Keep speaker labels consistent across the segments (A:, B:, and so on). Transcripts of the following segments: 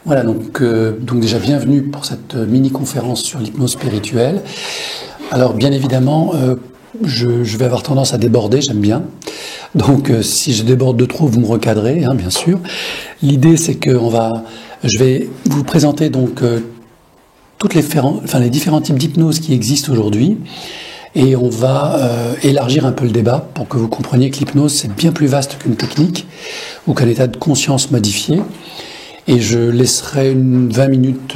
A: Voilà, donc déjà bienvenue pour cette mini-conférence sur l'hypnose spirituelle. Alors bien évidemment, je vais avoir tendance à déborder, j'aime bien. Donc si je déborde de trop, vous me recadrez, hein, bien sûr. L'idée c'est que je vais vous présenter donc les différents types d'hypnose qui existent aujourd'hui. Et on va élargir un peu le débat pour que vous compreniez que l'hypnose c'est bien plus vaste qu'une technique ou qu'un état de conscience modifié. Et je laisserai 20 minutes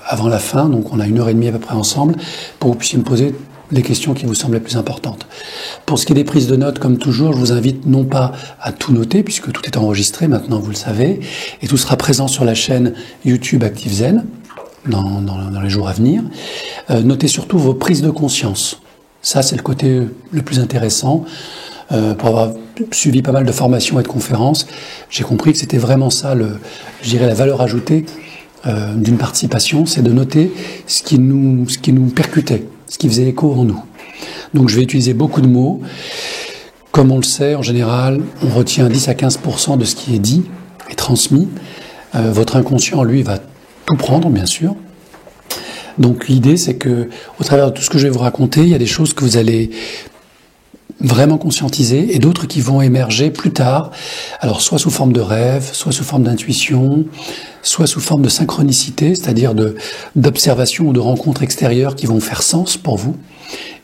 A: avant la fin, donc on a 1h30 à peu près ensemble, pour que vous puissiez me poser les questions qui vous semblent les plus importantes. Pour ce qui est des prises de notes, comme toujours, je vous invite non pas à tout noter, puisque tout est enregistré, maintenant vous le savez, et tout sera présent sur la chaîne YouTube ActiveZen dans les jours à venir. Notez surtout vos prises de conscience. Ça, c'est le côté le plus intéressant. Pour avoir suivi pas mal de formations et de conférences, j'ai compris que c'était vraiment ça, la valeur ajoutée d'une participation, c'est de noter ce qui nous percutait, ce qui faisait écho en nous. Donc je vais utiliser beaucoup de mots. Comme on le sait, en général, on retient 10 à 15% de ce qui est dit et transmis. Votre inconscient, lui, va tout prendre, bien sûr. Donc l'idée, c'est que, au travers de tout ce que je vais vous raconter, il y a des choses que vous allez vraiment conscientiser et d'autres qui vont émerger plus tard, alors soit sous forme de rêve, soit sous forme d'intuition, soit sous forme de synchronicité, c'est-à-dire d'observation ou de rencontres extérieures qui vont faire sens pour vous.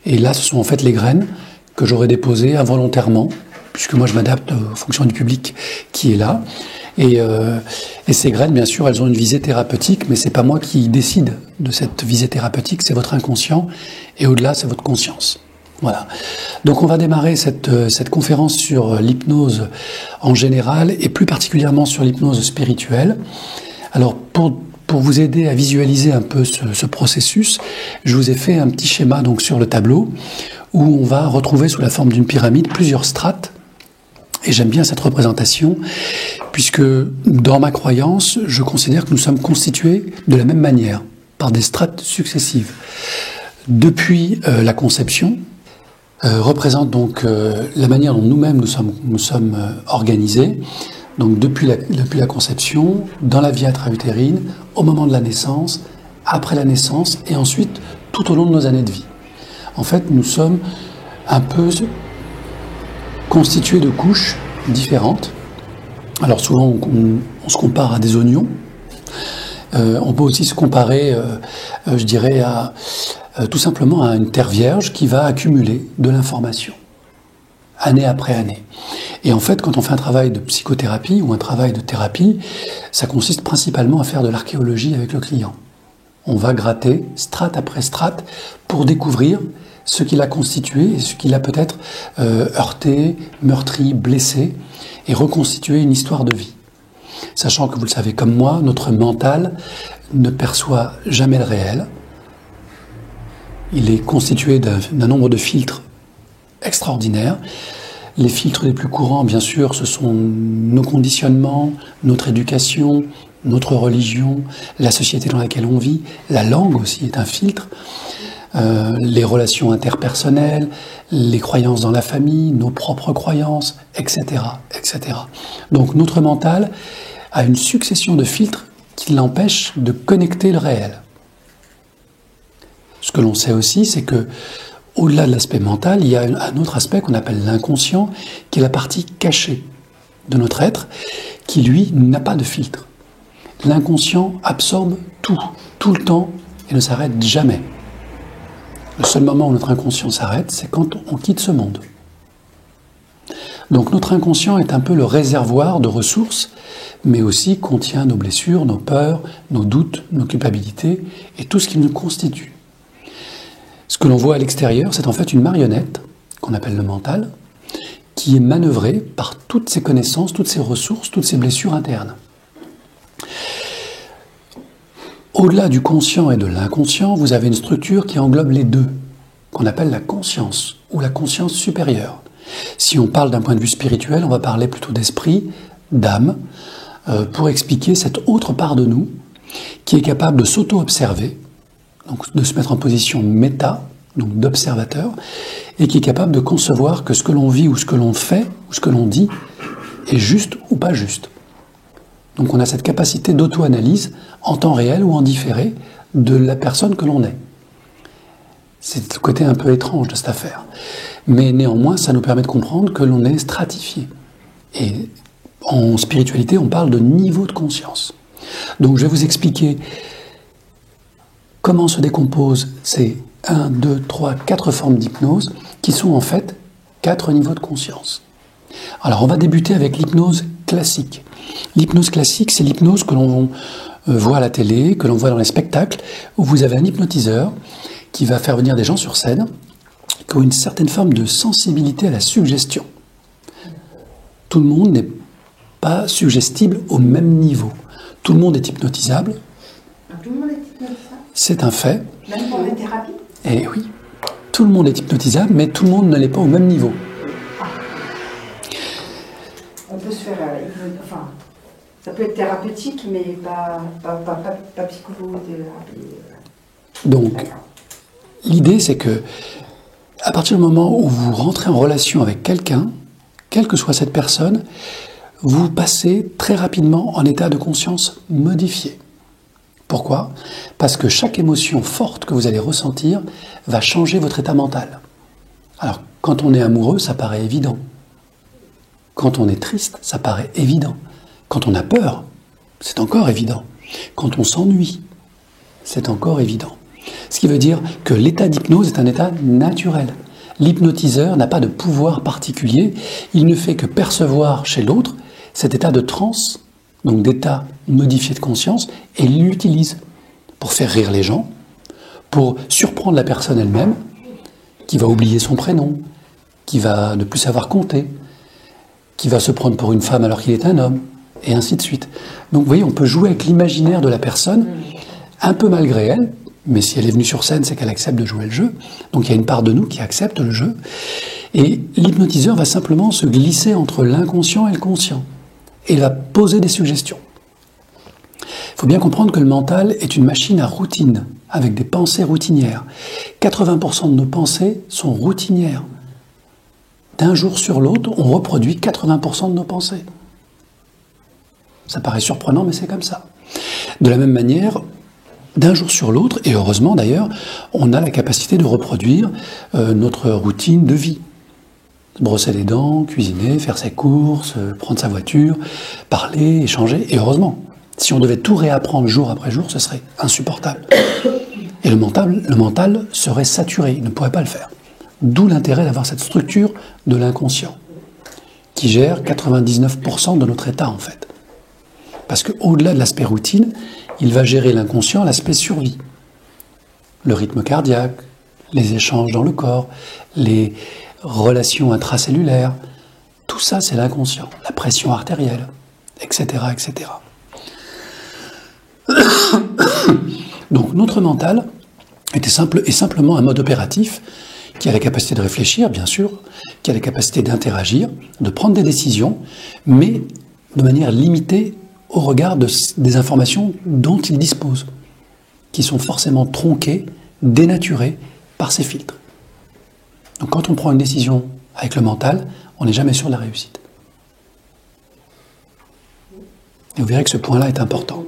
A: Et là, ce sont en fait les graines que j'aurais déposées involontairement, puisque moi je m'adapte aux fonctions du public qui est là. Et ces graines, bien sûr, elles ont une visée thérapeutique, mais c'est pas moi qui décide de cette visée thérapeutique, c'est votre inconscient, et au-delà, c'est votre conscience. Voilà. Donc on va démarrer cette conférence sur l'hypnose en général, et plus particulièrement sur l'hypnose spirituelle. Alors pour vous aider à visualiser un peu ce processus, je vous ai fait un petit schéma donc sur le tableau, où on va retrouver sous la forme d'une pyramide plusieurs strates. Et j'aime bien cette représentation, puisque dans ma croyance, je considère que nous sommes constitués de la même manière, par des strates successives. Depuis la conception, représente donc la manière dont nous-mêmes nous sommes organisés, donc depuis la conception, dans la vie intra-utérine, au moment de la naissance, après la naissance, et ensuite tout au long de nos années de vie. En fait, nous sommes un peu constitué de couches différentes. Alors souvent on se compare à des oignons. On peut aussi se comparer, je dirais, tout simplement à une terre vierge qui va accumuler de l'information, année après année. Et en fait, quand on fait un travail de psychothérapie ou un travail de thérapie, ça consiste principalement à faire de l'archéologie avec le client. On va gratter strate après strate pour découvrir ce qui l'a constitué et ce qui l'a peut-être heurté, meurtri, blessé, et reconstituer une histoire de vie. Sachant que vous le savez comme moi, notre mental ne perçoit jamais le réel. Il est constitué d'un nombre de filtres extraordinaires. Les filtres les plus courants, bien sûr, ce sont nos conditionnements, notre éducation, notre religion, la société dans laquelle on vit. La langue aussi est un filtre. Les relations interpersonnelles, les croyances dans la famille, nos propres croyances, etc., etc. Donc notre mental a une succession de filtres qui l'empêchent de connecter le réel. Ce que l'on sait aussi, c'est que au-delà de l'aspect mental, il y a un autre aspect qu'on appelle l'inconscient, qui est la partie cachée de notre être, qui lui n'a pas de filtre. L'inconscient absorbe tout le temps, et ne s'arrête jamais. Le seul moment où notre inconscient s'arrête, c'est quand on quitte ce monde. Donc notre inconscient est un peu le réservoir de ressources, mais aussi contient nos blessures, nos peurs, nos doutes, nos culpabilités, et tout ce qui nous constitue. Ce que l'on voit à l'extérieur, c'est en fait une marionnette, qu'on appelle le mental, qui est manœuvrée par toutes ces connaissances, toutes ces ressources, toutes ces blessures internes. Au-delà du conscient et de l'inconscient, vous avez une structure qui englobe les deux, qu'on appelle la conscience, ou la conscience supérieure. Si on parle d'un point de vue spirituel, on va parler plutôt d'esprit, d'âme, pour expliquer cette autre part de nous, qui est capable de s'auto-observer, donc de se mettre en position méta, donc d'observateur, et qui est capable de concevoir que ce que l'on vit, ou ce que l'on fait, ou ce que l'on dit, est juste ou pas juste. Donc on a cette capacité d'auto-analyse en temps réel ou en différé de la personne que l'on est. C'est le côté un peu étrange de cette affaire. Mais néanmoins, ça nous permet de comprendre que l'on est stratifié. Et en spiritualité, on parle de niveau de conscience. Donc je vais vous expliquer comment se décomposent ces 1, 2, 3, 4 formes d'hypnose qui sont en fait 4 niveaux de conscience. Alors on va débuter avec l'hypnose classique. L'hypnose classique, c'est l'hypnose que l'on voit à la télé, que l'on voit dans les spectacles, où vous avez un hypnotiseur qui va faire venir des gens sur scène qui ont une certaine forme de sensibilité à la suggestion. Tout le monde n'est pas suggestible au même niveau. Tout le monde est hypnotisable.
B: Tout le monde est hypnotisable.
A: C'est un fait.
B: Même pour la thérapie.
A: Et oui, tout le monde est hypnotisable, mais tout le monde ne l'est pas au même niveau.
B: On peut se faire, enfin, ça peut être thérapeutique, mais pas psychothérapie.
A: Donc, l'idée, c'est que, à partir du moment où vous rentrez en relation avec quelqu'un, quelle que soit cette personne, vous passez très rapidement en état de conscience modifié. Pourquoi ? Parce que chaque émotion forte que vous allez ressentir va changer votre état mental. Alors, quand on est amoureux, ça paraît évident. Quand on est triste, ça paraît évident. Quand on a peur, c'est encore évident. Quand on s'ennuie, c'est encore évident. Ce qui veut dire que l'état d'hypnose est un état naturel. L'hypnotiseur n'a pas de pouvoir particulier, il ne fait que percevoir chez l'autre cet état de transe, donc d'état modifié de conscience, et il l'utilise pour faire rire les gens, pour surprendre la personne elle-même, qui va oublier son prénom, qui va ne plus savoir compter, qui va se prendre pour une femme alors qu'il est un homme, et ainsi de suite. Donc vous voyez, on peut jouer avec l'imaginaire de la personne, un peu malgré elle, mais si elle est venue sur scène, c'est qu'elle accepte de jouer le jeu. Donc il y a une part de nous qui accepte le jeu. Et l'hypnotiseur va simplement se glisser entre l'inconscient et le conscient. Et il va poser des suggestions. Il faut bien comprendre que le mental est une machine à routine, avec des pensées routinières. 80% de nos pensées sont routinières. D'un jour sur l'autre, on reproduit 80% de nos pensées. Ça paraît surprenant, mais c'est comme ça. De la même manière, d'un jour sur l'autre, et heureusement d'ailleurs, on a la capacité de reproduire notre routine de vie. Brosser les dents, cuisiner, faire ses courses, prendre sa voiture, parler, échanger, et heureusement. Si on devait tout réapprendre jour après jour, ce serait insupportable. Et le mental serait saturé, il ne pourrait pas le faire. D'où l'intérêt d'avoir cette structure de l'inconscient, qui gère 99% de notre état en fait. Parce qu'au-delà de l'aspect routine, il va gérer l'inconscient, l'aspect survie. Le rythme cardiaque, les échanges dans le corps, les relations intracellulaires, tout ça c'est l'inconscient, la pression artérielle, etc., etc. Donc notre mental est simplement un mode opératif qui a la capacité de réfléchir, bien sûr, qui a la capacité d'interagir, de prendre des décisions, mais de manière limitée au regard des informations dont il dispose, qui sont forcément tronquées, dénaturées par ces filtres. Donc quand on prend une décision avec le mental, on n'est jamais sûr de la réussite. Et vous verrez que ce point-là est important.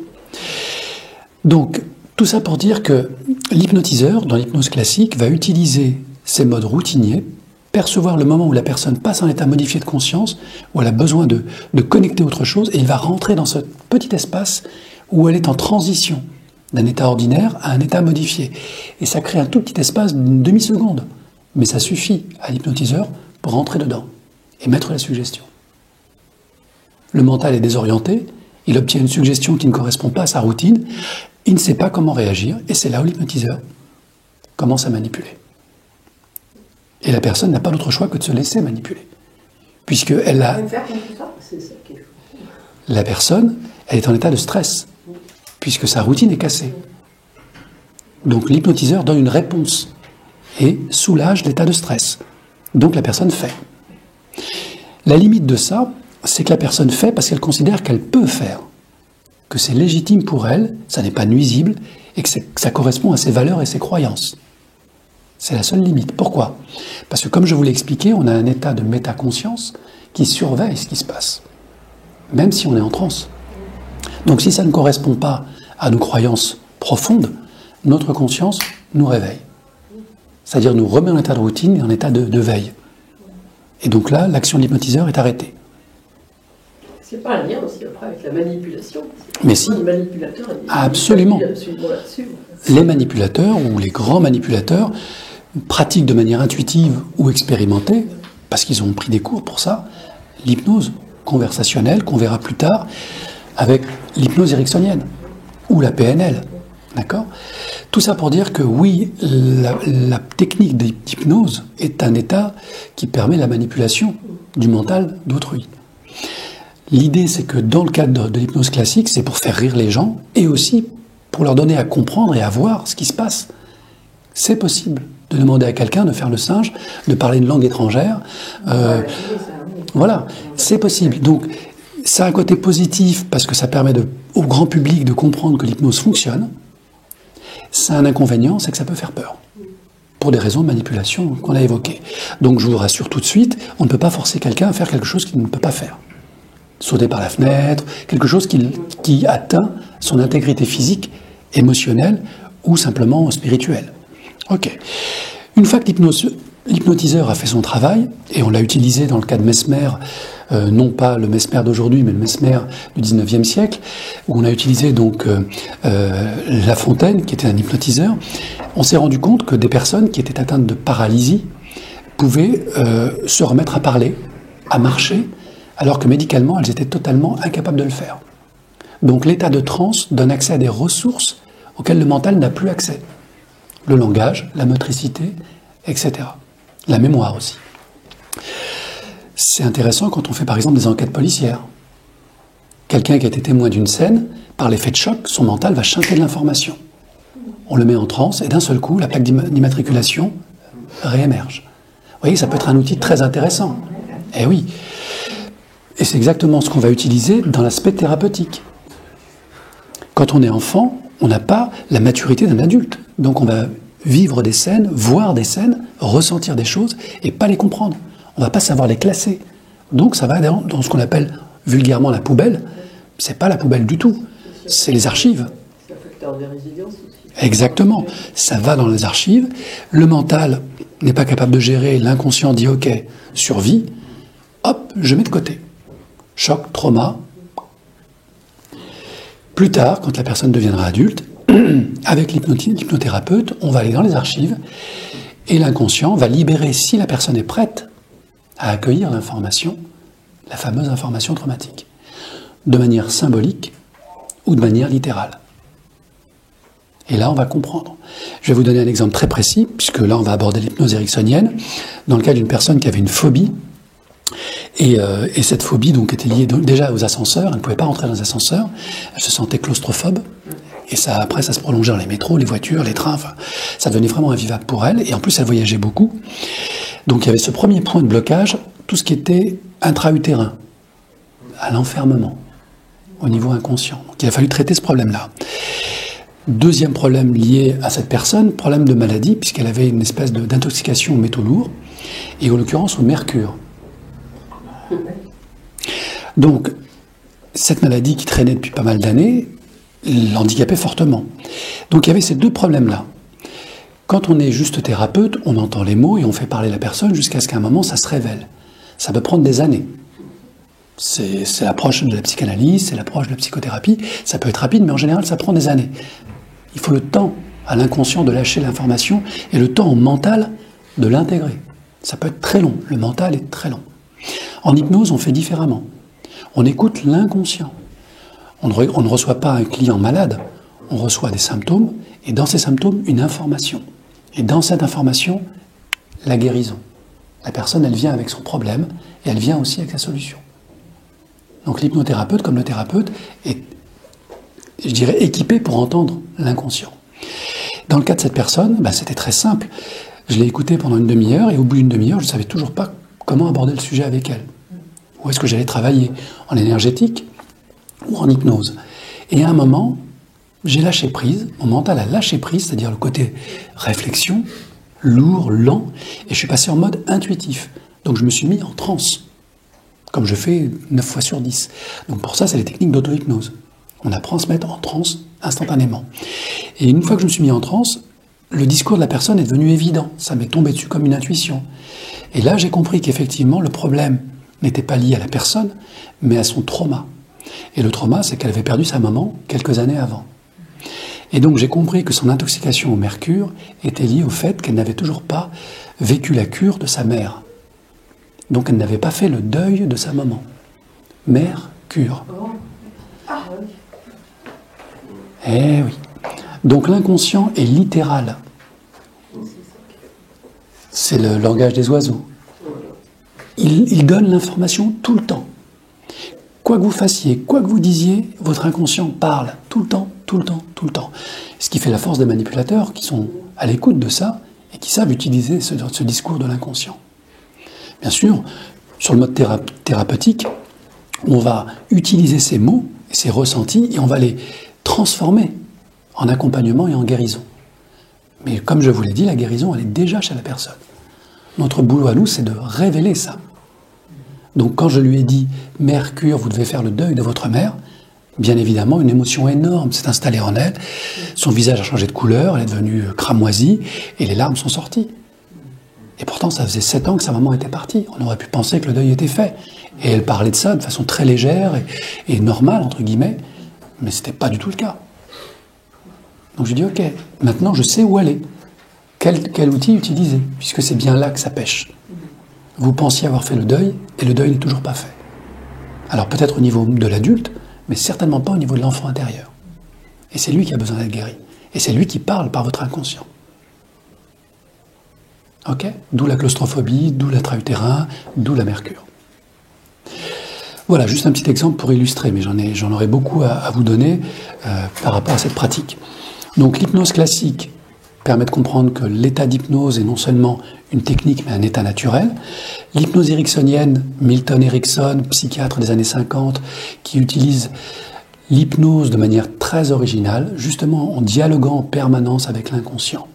A: Donc, tout ça pour dire que l'hypnotiseur, dans l'hypnose classique, va utiliser ces modes routiniers, percevoir le moment où la personne passe en état modifié de conscience, où elle a besoin de connecter autre chose, et il va rentrer dans ce petit espace où elle est en transition d'un état ordinaire à un état modifié. Et ça crée un tout petit espace d'une demi-seconde. Mais ça suffit à l'hypnotiseur pour rentrer dedans et mettre la suggestion. Le mental est désorienté, il obtient une suggestion qui ne correspond pas à sa routine, il ne sait pas comment réagir, et c'est là où l'hypnotiseur commence à manipuler. Et la personne n'a pas d'autre choix que de se laisser manipuler. Puisqu'elle a... La personne, elle est en état de stress, puisque sa routine est cassée. Donc l'hypnotiseur donne une réponse et soulage l'état de stress. Donc la personne fait. La limite de ça, c'est que la personne fait parce qu'elle considère qu'elle peut faire, que c'est légitime pour elle, ça n'est pas nuisible, et que ça correspond à ses valeurs et ses croyances. C'est la seule limite. Pourquoi ? Parce que comme je vous l'ai expliqué, on a un état de métaconscience qui surveille ce qui se passe, même si on est en transe. Donc si ça ne correspond pas à nos croyances profondes, notre conscience nous réveille. C'est-à-dire nous remet en état de routine et en état de veille. Et donc là, l'action de l'hypnotiseur est arrêtée.
C: C'est pas un lien aussi après avec la manipulation.
A: Mais si.
C: Les manipulateurs,
A: absolument. Les manipulateurs ou les grands manipulateurs pratiquent de manière intuitive ou expérimentée, parce qu'ils ont pris des cours pour ça, l'hypnose conversationnelle qu'on verra plus tard avec l'hypnose ericksonienne ou la PNL. D'accord ? Tout ça pour dire que oui, la technique d'hypnose est un état qui permet la manipulation du mental d'autrui. L'idée, c'est que dans le cadre de l'hypnose classique, c'est pour faire rire les gens et aussi pour leur donner à comprendre et à voir ce qui se passe. C'est possible de demander à quelqu'un de faire le singe, de parler une langue étrangère. Voilà, c'est possible. Donc, ça a un côté positif parce que ça permet au grand public de comprendre que l'hypnose fonctionne. Ça a un inconvénient, c'est que ça peut faire peur. Pour des raisons de manipulation qu'on a évoquées. Donc, je vous rassure tout de suite, on ne peut pas forcer quelqu'un à faire quelque chose qu'il ne peut pas faire. Sauter par la fenêtre, quelque chose qui atteint son intégrité physique, émotionnelle ou simplement spirituelle. Ok. Une fois que l'hypnotiseur a fait son travail, et on l'a utilisé dans le cas de Mesmer, non pas le Mesmer d'aujourd'hui, mais le Mesmer du 19e siècle, où on a utilisé donc La Fontaine, qui était un hypnotiseur, on s'est rendu compte que des personnes qui étaient atteintes de paralysie pouvaient se remettre à parler, à marcher, alors que médicalement, elles étaient totalement incapables de le faire. Donc l'état de transe donne accès à des ressources auxquelles le mental n'a plus accès. Le langage, la motricité, etc. La mémoire aussi. C'est intéressant quand on fait par exemple des enquêtes policières. Quelqu'un qui a été témoin d'une scène, par l'effet de choc, son mental va chanter de l'information. On le met en transe et d'un seul coup, la plaque d'immatriculation réémerge. Vous voyez, ça peut être un outil très intéressant. Eh oui. Et c'est exactement ce qu'on va utiliser dans l'aspect thérapeutique. Quand on est enfant, on n'a pas la maturité d'un adulte. Donc on va vivre des scènes, voir des scènes, ressentir des choses et pas les comprendre. On ne va pas savoir les classer. Donc ça va dans ce qu'on appelle vulgairement la poubelle. C'est pas la poubelle du tout. C'est les archives.
C: C'est un facteur de résilience aussi.
A: Exactement. Ça va dans les archives. Le mental n'est pas capable de gérer. L'inconscient dit OK, survie. Hop, je mets de côté. Choc, trauma. Plus tard, quand la personne deviendra adulte, avec l'hypnothérapeute, on va aller dans les archives et l'inconscient va libérer, si la personne est prête à accueillir l'information, la fameuse information traumatique, de manière symbolique ou de manière littérale. Et là, on va comprendre. Je vais vous donner un exemple très précis, puisque là, on va aborder l'hypnose ericksonienne, dans le cas d'une personne qui avait une phobie. Et cette phobie donc était liée déjà aux ascenseurs. Elle ne pouvait pas rentrer dans les ascenseurs. Elle se sentait claustrophobe. Et ça, après, ça se prolongeait dans les métros, les voitures, les trains. Enfin, ça devenait vraiment invivable pour elle. Et en plus, elle voyageait beaucoup. Donc, il y avait ce premier point de blocage, tout ce qui était intra-utérin, à l'enfermement, au niveau inconscient. Donc, il a fallu traiter ce problème-là. Deuxième problème lié à cette personne, problème de maladie, puisqu'elle avait une espèce d'intoxication aux métaux lourds, et en l'occurrence au mercure. Donc, cette maladie qui traînait depuis pas mal d'années l'handicapait fortement. Donc, il y avait ces deux problèmes-là. Quand on est juste thérapeute, on entend les mots et on fait parler la personne jusqu'à ce qu'à un moment, ça se révèle. Ça peut prendre des années. C'est l'approche de la psychanalyse, c'est l'approche de la psychothérapie. Ça peut être rapide, mais en général, ça prend des années. Il faut le temps à l'inconscient de lâcher l'information et le temps au mental de l'intégrer. Ça peut être très long. Le mental est très long. En hypnose, on fait différemment. On écoute l'inconscient. On ne reçoit pas un client malade, on reçoit des symptômes, et dans ces symptômes, une information. Et dans cette information, la guérison. La personne, elle vient avec son problème, et elle vient aussi avec sa solution. Donc l'hypnothérapeute, comme le thérapeute, est, je dirais, équipé pour entendre l'inconscient. Dans le cas de cette personne, c'était très simple. Je l'ai écoutée pendant une demi-heure, et au bout d'une demi-heure, je ne savais toujours pas comment aborder le sujet avec elle. Où est-ce que j'allais travailler? En énergétique ou en hypnose? Et à un moment, j'ai lâché prise, mon mental a lâché prise, c'est-à-dire le côté réflexion, lourd, lent, et je suis passé en mode intuitif. Donc je me suis mis en transe, comme je fais 9 fois sur 10. Donc pour ça, c'est les techniques d'auto-hypnose. On apprend à se mettre en transe instantanément. Et une fois que je me suis mis en transe, le discours de la personne est devenu évident. Ça m'est tombé dessus comme une intuition. Et là, j'ai compris qu'effectivement, le problème n'était pas lié à la personne, mais à son trauma. Et le trauma, c'est qu'elle avait perdu sa maman quelques années avant. Et donc, j'ai compris que son intoxication au mercure était liée au fait qu'elle n'avait toujours pas vécu la cure de sa mère. Donc, elle n'avait pas fait le deuil de sa maman. Mère, cure. Eh oui. Donc, l'inconscient est littéral. C'est le langage des oiseaux. Il donne l'information tout le temps. Quoi que vous fassiez, quoi que vous disiez, votre inconscient parle tout le temps, tout le temps, tout le temps. Ce qui fait la force des manipulateurs qui sont à l'écoute de ça et qui savent utiliser ce discours de l'inconscient. Bien sûr, sur le mode thérapeutique, on va utiliser ces mots et ces ressentis et on va les transformer en accompagnement et en guérison. Mais comme je vous l'ai dit, la guérison, elle est déjà chez la personne. Notre boulot à nous, c'est de révéler ça. Donc quand je lui ai dit « Mercure, vous devez faire le deuil de votre mère », bien évidemment, une émotion énorme s'est installée en elle. Son visage a changé de couleur, elle est devenue cramoisie, et les larmes sont sorties. Et pourtant, ça faisait 7 ans que sa maman était partie. On aurait pu penser que le deuil était fait. Et elle parlait de ça de façon très légère et normale, entre guillemets, mais ce n'était pas du tout le cas. Donc je dis « Ok, maintenant je sais où aller. Quel outil utiliser, puisque c'est bien là que ça pêche. » Vous pensiez avoir fait le deuil, et le deuil n'est toujours pas fait. Alors peut-être au niveau de l'adulte, mais certainement pas au niveau de l'enfant intérieur. Et c'est lui qui a besoin d'être guéri. Et c'est lui qui parle par votre inconscient. Ok ? D'où la claustrophobie, d'où l'intra-utérin, d'où la mercure. Voilà, juste un petit exemple pour illustrer, mais j'en aurais beaucoup à vous donner par rapport à cette pratique. Donc l'hypnose classique permet de comprendre que l'état d'hypnose est non seulement une technique, mais un état naturel. L'hypnose ericksonienne, Milton Erickson, psychiatre des années 50, qui utilise l'hypnose de manière très originale, justement en dialoguant en permanence avec l'inconscient.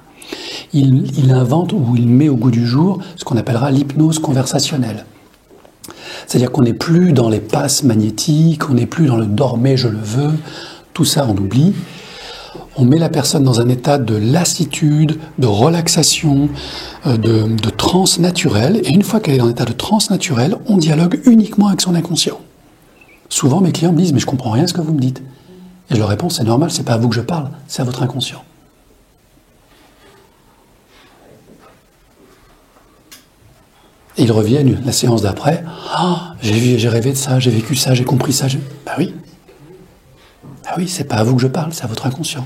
A: Il invente ou il met au goût du jour ce qu'on appellera l'hypnose conversationnelle. C'est-à-dire qu'on n'est plus dans les passes magnétiques, on n'est plus dans le « dormez, je le veux », tout ça on oublie. On met la personne dans un état de lassitude, de relaxation, de transe naturelle. Et une fois qu'elle est dans un état de transe naturelle, on dialogue uniquement avec son inconscient. Souvent, mes clients me disent « Mais je comprends rien à ce que vous me dites. » Et je leur réponds « C'est normal, c'est pas à vous que je parle, c'est à votre inconscient. » Et ils reviennent la séance d'après. « Ah, j'ai rêvé de ça, j'ai vécu ça, j'ai compris ça. » Ben oui. Ah oui, c'est pas à vous que je parle, c'est à votre inconscient.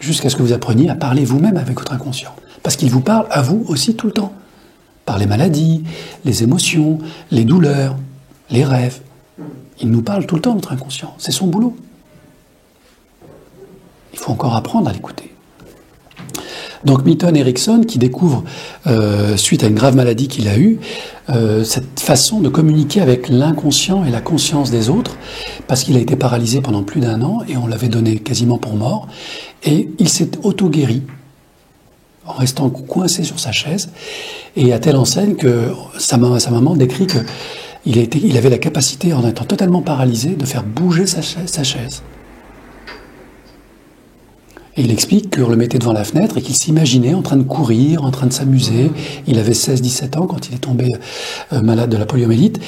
A: Jusqu'à ce que vous appreniez à parler vous-même avec votre inconscient. Parce qu'il vous parle à vous aussi tout le temps. Par les maladies, les émotions, les douleurs, les rêves. Il nous parle tout le temps, notre inconscient. C'est son boulot. Il faut encore apprendre à l'écouter. Donc Milton Erickson, qui découvre, suite à une grave maladie qu'il a eue, cette façon de communiquer avec l'inconscient et la conscience des autres, parce qu'il a été paralysé pendant plus d'1 an, et on l'avait donné quasiment pour mort, et il s'est auto-guéri, en restant coincé sur sa chaise, et à telle enseigne que sa maman décrit qu'il avait la capacité, en étant totalement paralysé, de faire bouger sa chaise. Et il explique qu'on le mettait devant la fenêtre et qu'il s'imaginait en train de courir, en train de s'amuser. Il avait 16-17 ans quand il est tombé malade de la poliomyélite.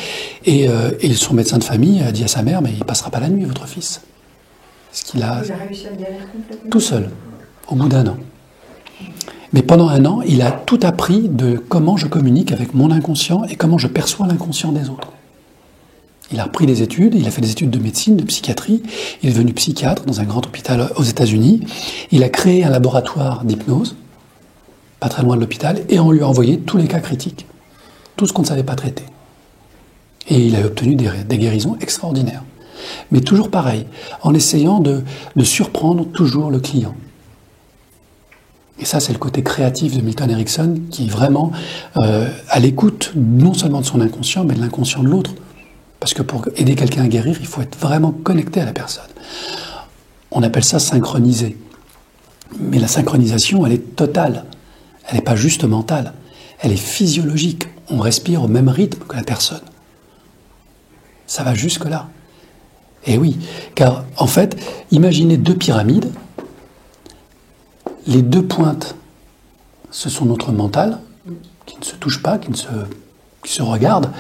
A: Et son médecin de famille a dit à sa mère « Mais il ne passera pas la nuit, votre fils. » Il a
B: réussi à le guérir complètement.
A: Tout seul, au bout d'1 an. Mais pendant 1 an, il a tout appris de comment je communique avec mon inconscient et comment je perçois l'inconscient des autres. Il a repris des études, il a fait des études de médecine, de psychiatrie, il est devenu psychiatre dans un grand hôpital aux États-Unis. Il a créé un laboratoire d'hypnose, pas très loin de l'hôpital, et on lui a envoyé tous les cas critiques, tout ce qu'on ne savait pas traiter. Et il a obtenu des guérisons extraordinaires. Mais toujours pareil, en essayant de surprendre toujours le client. Et ça, c'est le côté créatif de Milton Erickson, qui est vraiment à l'écoute non seulement de son inconscient, mais de l'inconscient de l'autre. Parce que pour aider quelqu'un à guérir, il faut être vraiment connecté à la personne. On appelle ça synchroniser. Mais la synchronisation, elle est totale. Elle n'est pas juste mentale. Elle est physiologique. On respire au même rythme que la personne. Ça va jusque-là. Et oui, car en fait, imaginez deux pyramides. Les deux pointes, ce sont notre mental, qui ne se touche pas, qui se regarde,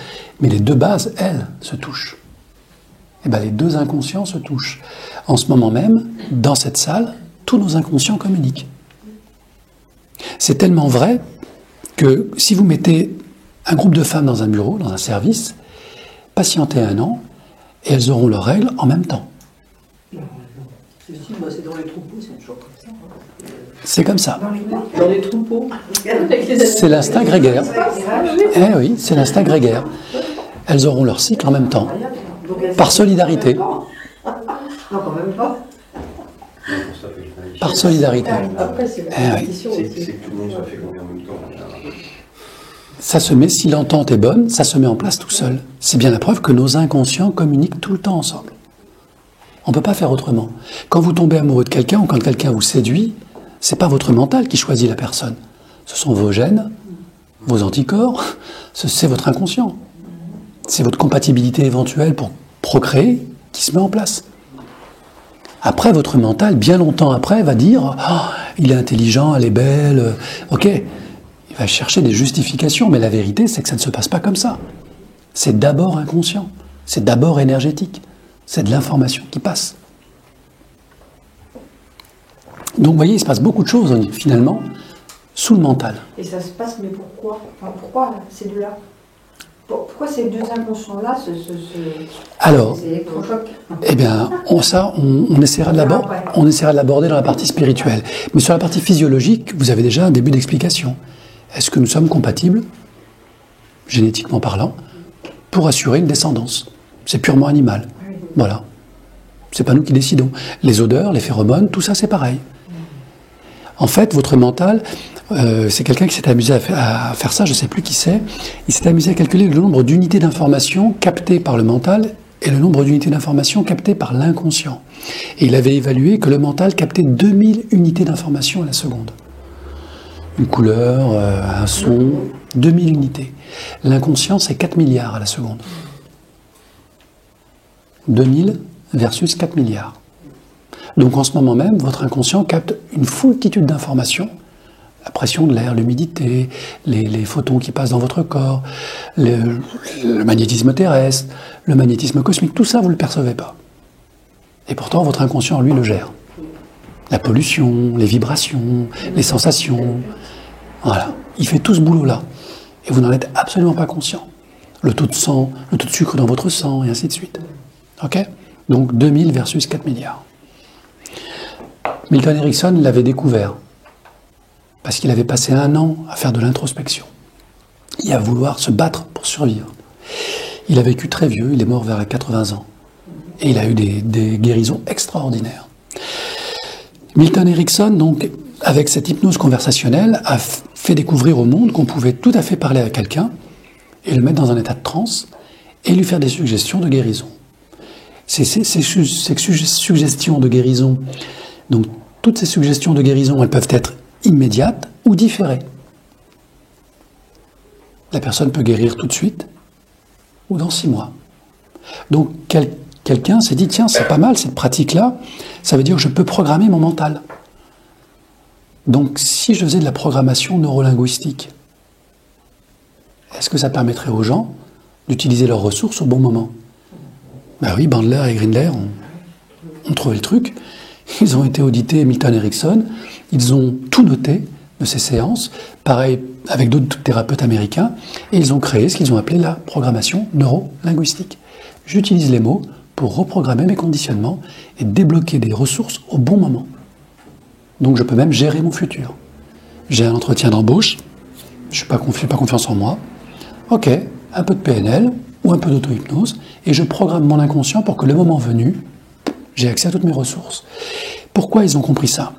A: mais les deux bases, elles, se touchent. Et bien les deux inconscients se touchent. En ce moment même, dans cette salle, tous nos inconscients communiquent. C'est tellement vrai que si vous mettez un groupe de femmes dans un bureau, dans un service, patientez 1 an, et elles auront leurs règles en même temps.
C: C'est dans les troupeaux, c'est toujours comme ça.
A: C'est comme ça.
C: Dans les troupeaux.
A: C'est l'instinct grégaire. Eh oui, c'est l'instinct grégaire. Elles auront leur cycle en même temps, par solidarité.
B: Non, quand même pas.
A: Par solidarité.
C: Après, c'est la
A: Eh oui.
C: compétition
D: C'est
C: aussi.
D: que tout le monde soit fécondé en même temps.
A: Ça se met, si l'entente est bonne, ça se met en place tout seul. C'est bien la preuve que nos inconscients communiquent tout le temps ensemble. On ne peut pas faire autrement. Quand vous tombez amoureux de quelqu'un ou quand quelqu'un vous séduit, c'est pas votre mental qui choisit la personne. Ce sont vos gènes, vos anticorps, c'est votre inconscient. C'est votre compatibilité éventuelle pour procréer qui se met en place. Après, votre mental, bien longtemps après, va dire « Oh, il est intelligent, elle est belle. » Ok, il va chercher des justifications, mais la vérité, c'est que ça ne se passe pas comme ça. C'est d'abord inconscient, c'est d'abord énergétique, c'est de l'information qui passe. Donc, vous voyez, il se passe beaucoup de choses, finalement, sous le mental.
B: Et ça se passe, mais pourquoi? Enfin, pourquoi ces deux-là? Pourquoi ces deux inconscients-là
A: Alors,
B: c'est électrochoc?
A: eh bien, on essaiera de l'aborder dans la partie spirituelle. Mais sur la partie physiologique, vous avez déjà un début d'explication. Est-ce que nous sommes compatibles, génétiquement parlant, pour assurer une descendance? C'est purement animal. Voilà. C'est pas nous qui décidons. Les odeurs, les phéromones, tout ça, c'est pareil. En fait, votre mental, c'est quelqu'un qui s'est amusé à faire ça, je ne sais plus qui c'est. Il s'est amusé à calculer le nombre d'unités d'information captées par le mental et le nombre d'unités d'information captées par l'inconscient. Et il avait évalué que le mental captait 2000 unités d'information à la seconde. Une couleur, un son, 2000 unités. L'inconscient, c'est 4 milliards à la seconde. 2000 versus 4 milliards. Donc en ce moment même, votre inconscient capte une foultitude d'informations, la pression de l'air, l'humidité, les photons qui passent dans votre corps, le magnétisme terrestre, le magnétisme cosmique, tout ça, vous ne le percevez pas. Et pourtant, votre inconscient, lui, le gère. La pollution, les vibrations, les sensations, voilà. Il fait tout ce boulot-là. Et vous n'en êtes absolument pas conscient. Le taux de sang, le taux de sucre dans votre sang, et ainsi de suite. Ok ? Donc 2000 versus 4 milliards. Milton Erickson l'avait découvert parce qu'il avait passé 1 an à faire de l'introspection et à vouloir se battre pour survivre. Il a vécu très vieux, il est mort vers 80 ans et il a eu des guérisons extraordinaires. Milton Erickson, donc, avec cette hypnose conversationnelle, a fait découvrir au monde qu'on pouvait tout à fait parler à quelqu'un et le mettre dans un état de transe et lui faire des suggestions de guérison. Ces suggestions de guérison, donc toutes ces suggestions de guérison, elles peuvent être immédiates ou différées. La personne peut guérir tout de suite ou dans 6 mois. Donc quelqu'un s'est dit, tiens, c'est pas mal cette pratique-là, ça veut dire que je peux programmer mon mental. Donc si je faisais de la programmation neurolinguistique, est-ce que ça permettrait aux gens d'utiliser leurs ressources au bon moment? Ben oui, Bandler et Grindler ont trouvé le truc. Ils ont été audités, Milton Erickson. Ils ont tout noté de ces séances. Pareil avec d'autres thérapeutes américains. Et ils ont créé ce qu'ils ont appelé la programmation neurolinguistique. J'utilise les mots pour reprogrammer mes conditionnements et débloquer des ressources au bon moment. Donc je peux même gérer mon futur. J'ai un entretien d'embauche. Je n'ai pas confiance en moi. Ok, un peu de PNL ou un peu d'auto-hypnose, et je programme mon inconscient pour que le moment venu, j'ai accès à toutes mes ressources. Pourquoi ils ont compris ça?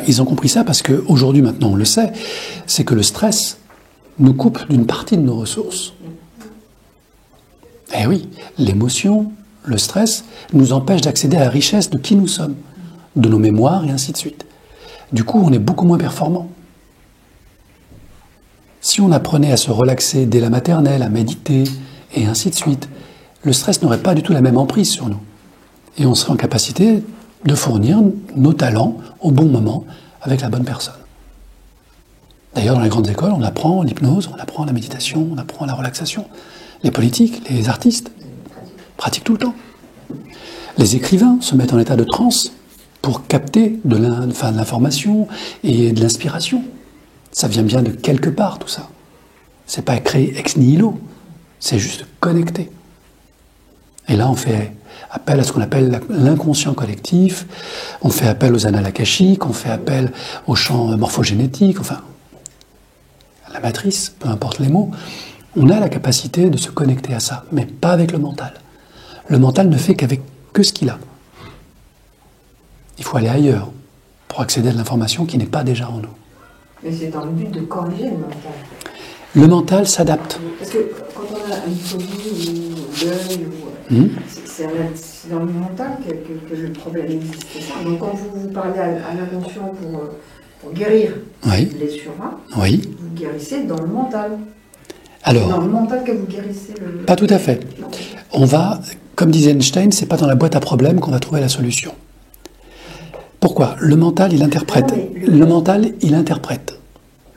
A: Ils ont compris ça parce qu'aujourd'hui, maintenant, on le sait, c'est que le stress nous coupe d'une partie de nos ressources. Eh oui, l'émotion, le stress, nous empêche d'accéder à la richesse de qui nous sommes, de nos mémoires et ainsi de suite. Du coup, on est beaucoup moins performant. Si on apprenait à se relaxer dès la maternelle, à méditer, et ainsi de suite, le stress n'aurait pas du tout la même emprise sur nous. Et on serait en capacité de fournir nos talents au bon moment avec la bonne personne. D'ailleurs, dans les grandes écoles, on apprend l'hypnose, on apprend la méditation, on apprend la relaxation. Les politiques, les artistes pratiquent tout le temps. Les écrivains se mettent en état de transe pour capter de l'information et de l'inspiration. Ça vient bien de quelque part, tout ça. C'est pas créé ex nihilo, c'est juste connecté. Et là, on fait appel à ce qu'on appelle l'inconscient collectif, on fait appel aux annales akashiques, on fait appel aux champs morphogénétiques, enfin, à la matrice, peu importe les mots. On a la capacité de se connecter à ça, mais pas avec le mental. Le mental ne fait qu'avec que ce qu'il a. Il faut aller ailleurs pour accéder à de l'information qui n'est pas déjà en nous.
B: Mais c'est dans le but de corriger le mental.
A: Le mental s'adapte.
B: Parce que quand on a une phobie ou deuil, c'est dans le mental que le problème existe. Donc quand vous parlez à l'inconscient pour guérir cette blessure-là, vous guérissez dans le mental.
A: Alors,
B: c'est dans le mental que vous guérissez le...
A: Pas tout à fait. On va, comme disait Einstein, c'est pas dans la boîte à problèmes qu'on va trouver la solution. Pourquoi ? Le mental, il interprète. Le mental, il interprète.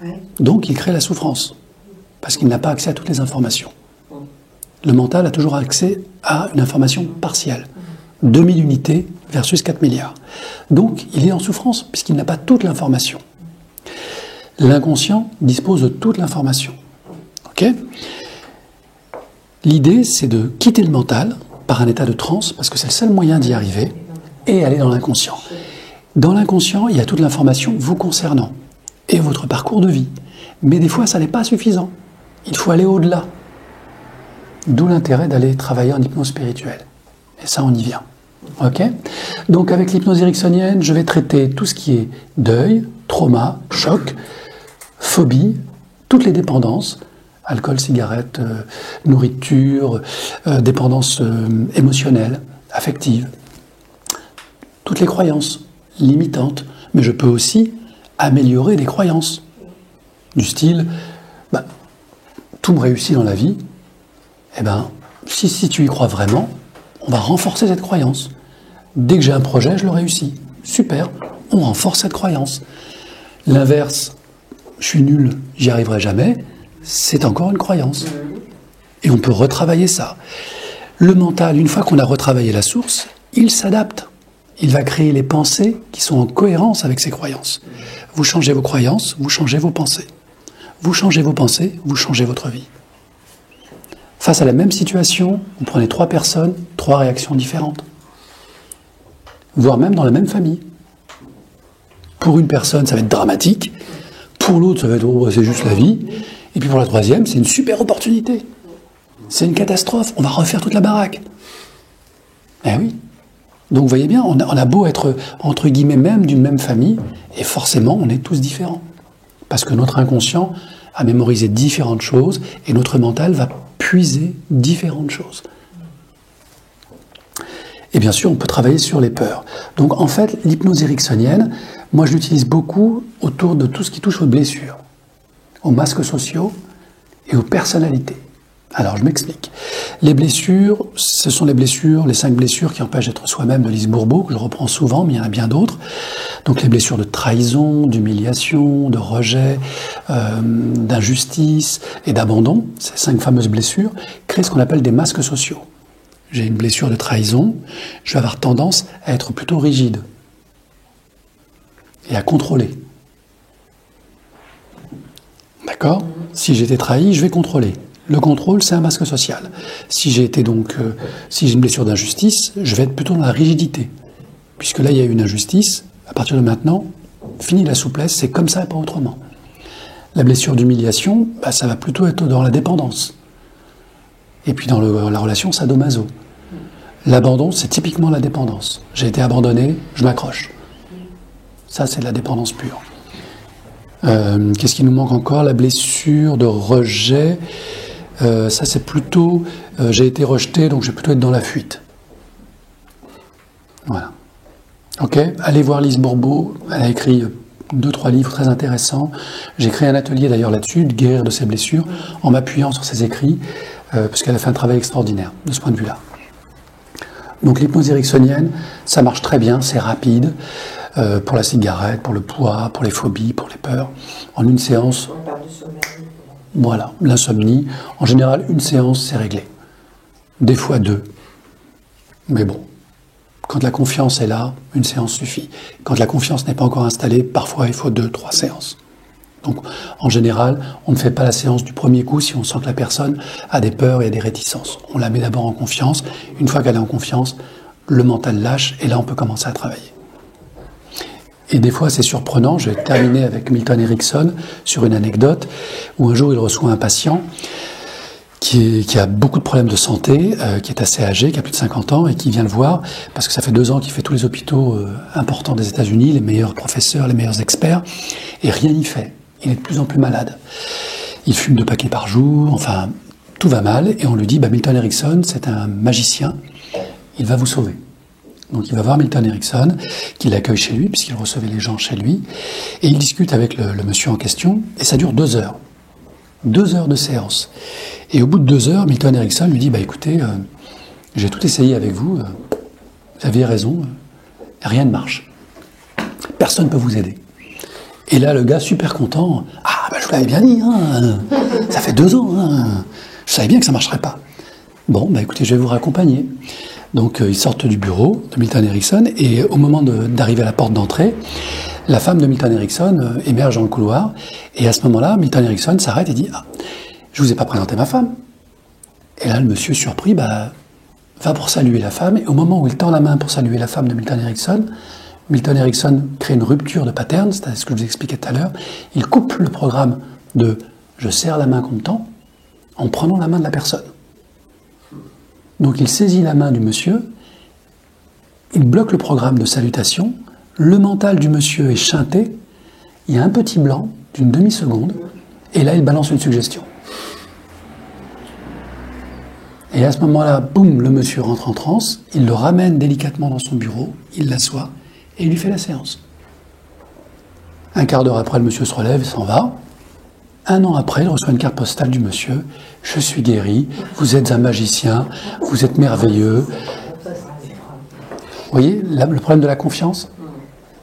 B: Ouais.
A: Donc, il crée la souffrance. Parce qu'il n'a pas accès à toutes les informations. Le mental a toujours accès à une information partielle. 2000 unités versus 4 milliards. Donc, il est en souffrance, puisqu'il n'a pas toute l'information. L'inconscient dispose de toute l'information. Ok ? L'idée, c'est de quitter le mental par un état de transe, parce que c'est le seul moyen d'y arriver, et aller dans l'inconscient. Dans l'inconscient, il y a toute l'information vous concernant, et votre parcours de vie. Mais des fois, ça n'est pas suffisant. Il faut aller au-delà. D'où l'intérêt d'aller travailler en hypnose spirituelle. Et ça, on y vient. Ok ? Donc, avec l'hypnose ericksonienne, je vais traiter tout ce qui est deuil, trauma, choc, phobie, toutes les dépendances, alcool, cigarette, nourriture, dépendance émotionnelle, affective, toutes les croyances limitantes. Mais je peux aussi améliorer des croyances du style tout me réussit dans la vie. Eh bien, si tu y crois vraiment, on va renforcer cette croyance. Dès que j'ai un projet, je le réussis. Super, on renforce cette croyance. L'inverse, je suis nul, j'y arriverai jamais, c'est encore une croyance. Et on peut retravailler ça. Le mental, une fois qu'on a retravaillé la source, il s'adapte. Il va créer les pensées qui sont en cohérence avec ses croyances. Vous changez vos croyances, vous changez vos pensées. Vous changez vos pensées, vous changez votre vie. Face à la même situation, vous prenez 3 personnes, 3 réactions différentes. Voire même dans la même famille. Pour une personne, ça va être dramatique. Pour l'autre, ça va être c'est juste la vie. Et puis pour la troisième, c'est une super opportunité. C'est une catastrophe. On va refaire toute la baraque. Eh oui. Donc vous voyez bien, on a beau être, entre guillemets, même d'une même famille, et forcément, on est tous différents. Parce que notre inconscient a mémorisé différentes choses, et notre mental va puiser différentes choses. Et bien sûr, on peut travailler sur les peurs. Donc en fait, l'hypnose ericksonienne, moi je l'utilise beaucoup autour de tout ce qui touche aux blessures, aux masques sociaux et aux personnalités. Alors je m'explique. Les blessures, ce sont les 5 blessures qui empêchent d'être soi-même de Lise Bourbeau, que je reprends souvent, mais il y en a bien d'autres. Donc les blessures de trahison, d'humiliation, de rejet, d'injustice et d'abandon, ces 5 fameuses blessures, créent ce qu'on appelle des masques sociaux. J'ai une blessure de trahison, je vais avoir tendance à être plutôt rigide et à contrôler. D'accord ? Si j'ai été trahi, je vais contrôler. Le contrôle, c'est un masque social. Si j'ai une blessure d'injustice, je vais être plutôt dans la rigidité. Puisque là, il y a eu une injustice, à partir de maintenant, fini la souplesse, c'est comme ça et pas autrement. La blessure d'humiliation, ça va plutôt être dans la dépendance. Et puis dans la relation sadomaso. L'abandon, c'est typiquement la dépendance. J'ai été abandonné, je m'accroche. Ça, c'est de la dépendance pure. Qu'est-ce qui nous manque encore ? La blessure de rejet. Ça, c'est plutôt... j'ai été rejeté, donc je vais plutôt être dans la fuite. Voilà. Ok ? Allez voir Lise Bourbeau. Elle a écrit 2-3 livres très intéressants. J'ai créé un atelier d'ailleurs là-dessus, de guérir de ses blessures, en m'appuyant sur ses écrits, parce qu'elle a fait un travail extraordinaire de ce point de vue-là. Donc l'hypnose ericksonienne, ça marche très bien, c'est rapide, pour la cigarette, pour le poids, pour les phobies, pour les peurs. En une séance,
B: On parle de sommeil.
A: voilà, l'insomnie, en général, une séance, c'est réglé. Des fois 2. Mais bon, quand la confiance est là, une séance suffit. Quand la confiance n'est pas encore installée, parfois il faut 2, 3 séances. Donc, en général, on ne fait pas la séance du premier coup si on sent que la personne a des peurs et a des réticences. On la met d'abord en confiance. Une fois qu'elle est en confiance, le mental lâche et là, on peut commencer à travailler. Et des fois, c'est surprenant. Je vais terminer avec Milton Erickson sur une anecdote où un jour, il reçoit un patient qui a beaucoup de problèmes de santé, qui est assez âgé, qui a plus de 50 ans et qui vient le voir parce que ça fait 2 ans qu'il fait tous les hôpitaux importants des États-Unis, les meilleurs professeurs, les meilleurs experts, et rien n'y fait. Il est de plus en plus malade. Il fume 2 paquets par jour, enfin, tout va mal. Et on lui dit, Milton Erickson, c'est un magicien, il va vous sauver. Donc il va voir Milton Erickson, qui l'accueille chez lui, puisqu'il recevait les gens chez lui. Et il discute avec le monsieur en question, et ça dure 2 heures. 2 heures de séance. Et au bout de 2 heures, Milton Erickson lui dit, écoutez, j'ai tout essayé avec vous, vous aviez raison, rien ne marche. Personne ne peut vous aider. Et là, le gars, super content, je vous l'avais bien dit, ça fait 2 ans, je savais bien que ça ne marcherait pas. Bon, écoutez, je vais vous raccompagner. Donc, ils sortent du bureau de Milton Erickson, et au moment d'arriver à la porte d'entrée, la femme de Milton Erickson émerge dans le couloir, et à ce moment-là, Milton Erickson s'arrête et dit, je vous ai pas présenté ma femme. Et là, le monsieur, surpris, va pour saluer la femme, et au moment où il tend la main pour saluer la femme de Milton Erickson crée une rupture de pattern, c'est ce que je vous expliquais tout à l'heure. Il coupe le programme de « je serre la main qu'on me tend » en prenant la main de la personne. Donc il saisit la main du monsieur, il bloque le programme de salutation, le mental du monsieur est chanté, il y a un petit blanc d'une demi-seconde, et là il balance une suggestion. Et à ce moment-là, boum, le monsieur rentre en transe, il le ramène délicatement dans son bureau, il l'assoit, et il lui fait la séance. Un quart d'heure après, le monsieur se relève et s'en va. 1 an après, il reçoit une carte postale du monsieur. « Je suis guéri, vous êtes un magicien, vous êtes merveilleux. » Vous voyez, là, le problème de la confiance?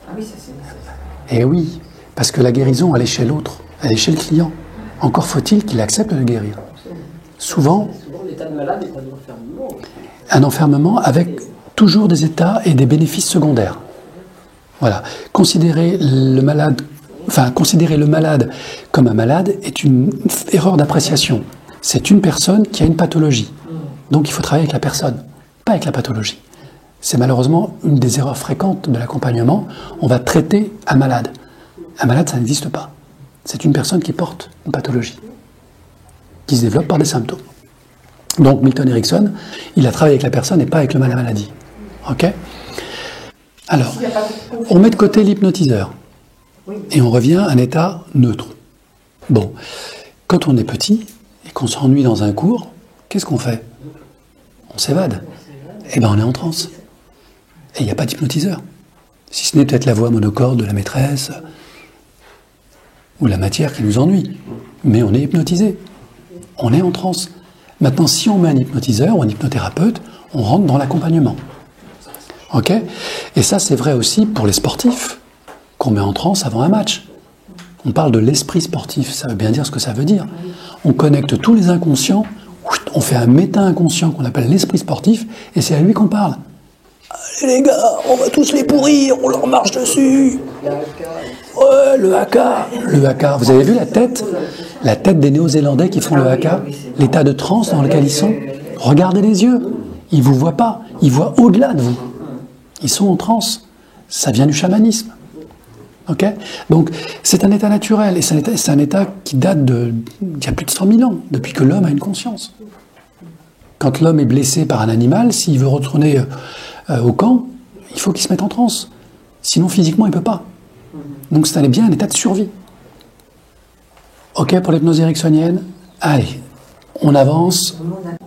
B: Ah oui, ça c'est nécessaire.
A: Eh oui, parce que la guérison, elle est chez l'autre, elle est chez le client. Encore faut-il qu'il accepte de guérir. Souvent,
C: l'état de malade est un enfermement.
A: Un enfermement avec toujours des états et des bénéfices secondaires. Voilà. Considérer le malade comme un malade est une erreur d'appréciation. C'est une personne qui a une pathologie. Donc il faut travailler avec la personne, pas avec la pathologie. C'est malheureusement une des erreurs fréquentes de l'accompagnement. On va traiter un malade. Un malade, ça n'existe pas. C'est une personne qui porte une pathologie, qui se développe par des symptômes. Donc Milton Erickson, il a travaillé avec la personne et pas avec la maladie. Ok ? Alors, on met de côté l'hypnotiseur et on revient à un état neutre. Bon, quand on est petit et qu'on s'ennuie dans un cours, qu'est-ce qu'on fait? On s'évade. Eh bien, on est en transe. Et il n'y a pas d'hypnotiseur. Si ce n'est peut-être la voix monocorde de la maîtresse ou la matière qui nous ennuie. Mais on est hypnotisé. On est en transe. Maintenant, si on met un hypnotiseur ou un hypnothérapeute, on rentre dans l'accompagnement. Ok? Et ça, c'est vrai aussi pour les sportifs, qu'on met en transe avant un match. On parle de l'esprit sportif, ça veut bien dire ce que ça veut dire. On connecte tous les inconscients, on fait un méta-inconscient qu'on appelle l'esprit sportif, et c'est à lui qu'on parle. Allez les gars, on va tous les pourrir, on leur marche dessus. Ouais, le haka. Le haka. Vous avez vu la tête des Néo-Zélandais qui font le haka? L'état de transe dans lequel ils sont. Regardez les yeux. Ils ne vous voient pas. Ils voient au-delà de vous. Ils sont en transe. Ça vient du chamanisme. Ok? Donc, c'est un état naturel. Et c'est un état qui date d'il y a plus de 100 000 ans, depuis que l'homme a une conscience. Quand l'homme est blessé par un animal, s'il veut retourner au camp, il faut qu'il se mette en transe. Sinon, physiquement, il ne peut pas. Donc, c'est bien un état de survie. Ok pour l'hypnose ericksonienne? Allez, on avance.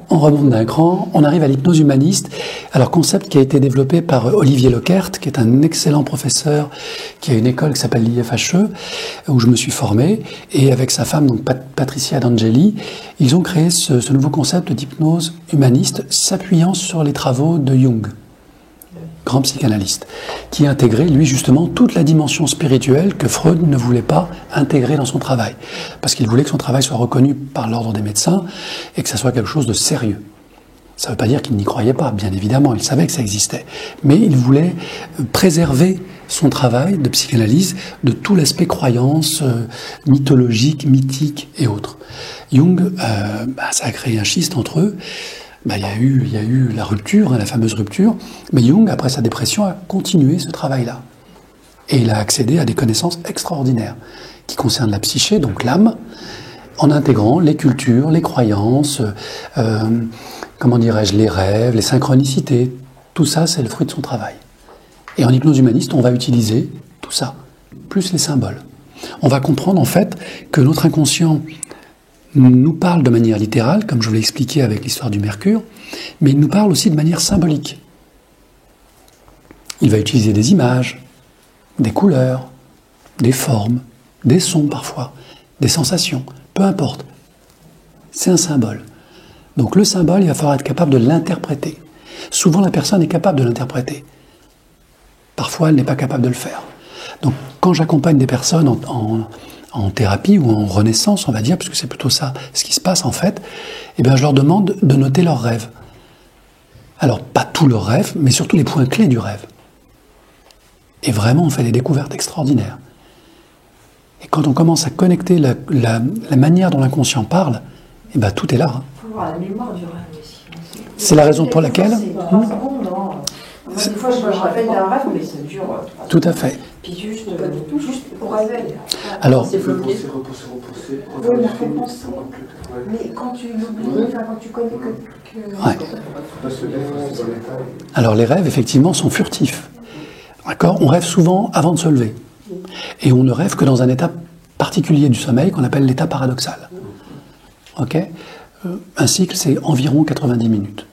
A: on remonte d'un cran, on arrive à l'hypnose humaniste. Alors, concept qui a été développé par Olivier Lequert, qui est un excellent professeur, qui a une école qui s'appelle l'IFHE, où je me suis formé, et avec sa femme, donc Patricia D'Angeli, ils ont créé ce nouveau concept d'hypnose humaniste, s'appuyant sur les travaux de Jung, grand psychanalyste, qui a intégré, lui, justement, toute la dimension spirituelle que Freud ne voulait pas intégrer dans son travail. Parce qu'il voulait que son travail soit reconnu par l'ordre des médecins et que ça soit quelque chose de sérieux. Ça ne veut pas dire qu'il n'y croyait pas, bien évidemment, il savait que ça existait. Mais il voulait préserver son travail de psychanalyse de tout l'aspect croyance, mythologique, mythique et autres. Jung, ça a créé un schiste entre eux. Il y a eu la rupture, la fameuse rupture, mais Jung, après sa dépression, a continué ce travail-là. Et il a accédé à des connaissances extraordinaires qui concernent la psyché, donc l'âme, en intégrant les cultures, les croyances, les rêves, les synchronicités. Tout ça, c'est le fruit de son travail. Et en hypnose humaniste, on va utiliser tout ça, plus les symboles. On va comprendre en fait que notre inconscient nous parle de manière littérale, comme je vous l'ai expliqué avec l'histoire du mercure, mais il nous parle aussi de manière symbolique. Il va utiliser des images, des couleurs, des formes, des sons parfois, des sensations, peu importe. C'est un symbole. Donc le symbole, il va falloir être capable de l'interpréter. Souvent, la personne est capable de l'interpréter. Parfois, elle n'est pas capable de le faire. Donc quand j'accompagne des personnes en thérapie ou en renaissance, on va dire, puisque c'est plutôt ça ce qui se passe en fait, je leur demande de noter leurs rêves. Alors, pas tous leurs rêves, mais surtout les points clés du rêve. Et vraiment, on fait des découvertes extraordinaires. Et quand on commence à connecter la manière dont l'inconscient parle, tout est là.
B: Il faut avoir la mémoire du rêve aussi.
A: C'est la raison pour laquelle...
B: Des fois, je me rappelle d'un rêve, mais ça dure...
A: Tout à fait.
B: Puis juste au réveil.
A: Alors,
C: c'est bloqué.
B: Oui, mais quand tu l'oublies, quand tu connais que...
A: Ouais. Alors les rêves, effectivement, sont furtifs. D'accord ? On rêve souvent avant de se lever. Et on ne rêve que dans un état particulier du sommeil qu'on appelle l'état paradoxal. Ok ? Un cycle, c'est environ 90 minutes.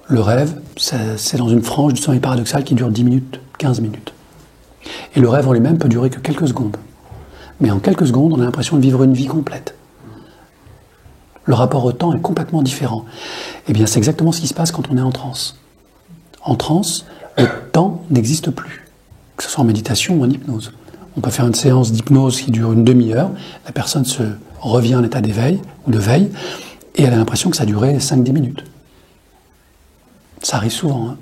A: Le rêve, c'est dans une frange du sommeil paradoxal qui dure 10 minutes, 15 minutes. Et le rêve en lui-même peut durer que quelques secondes. Mais en quelques secondes, on a l'impression de vivre une vie complète. Le rapport au temps est complètement différent. Eh bien, c'est exactement ce qui se passe quand on est en transe. En transe, le temps n'existe plus, que ce soit en méditation ou en hypnose. On peut faire une séance d'hypnose qui dure une demi-heure, la personne se revient en état d'éveil ou de veille, et elle a l'impression que ça a duré 5-10 minutes. Ça arrive souvent. Hein.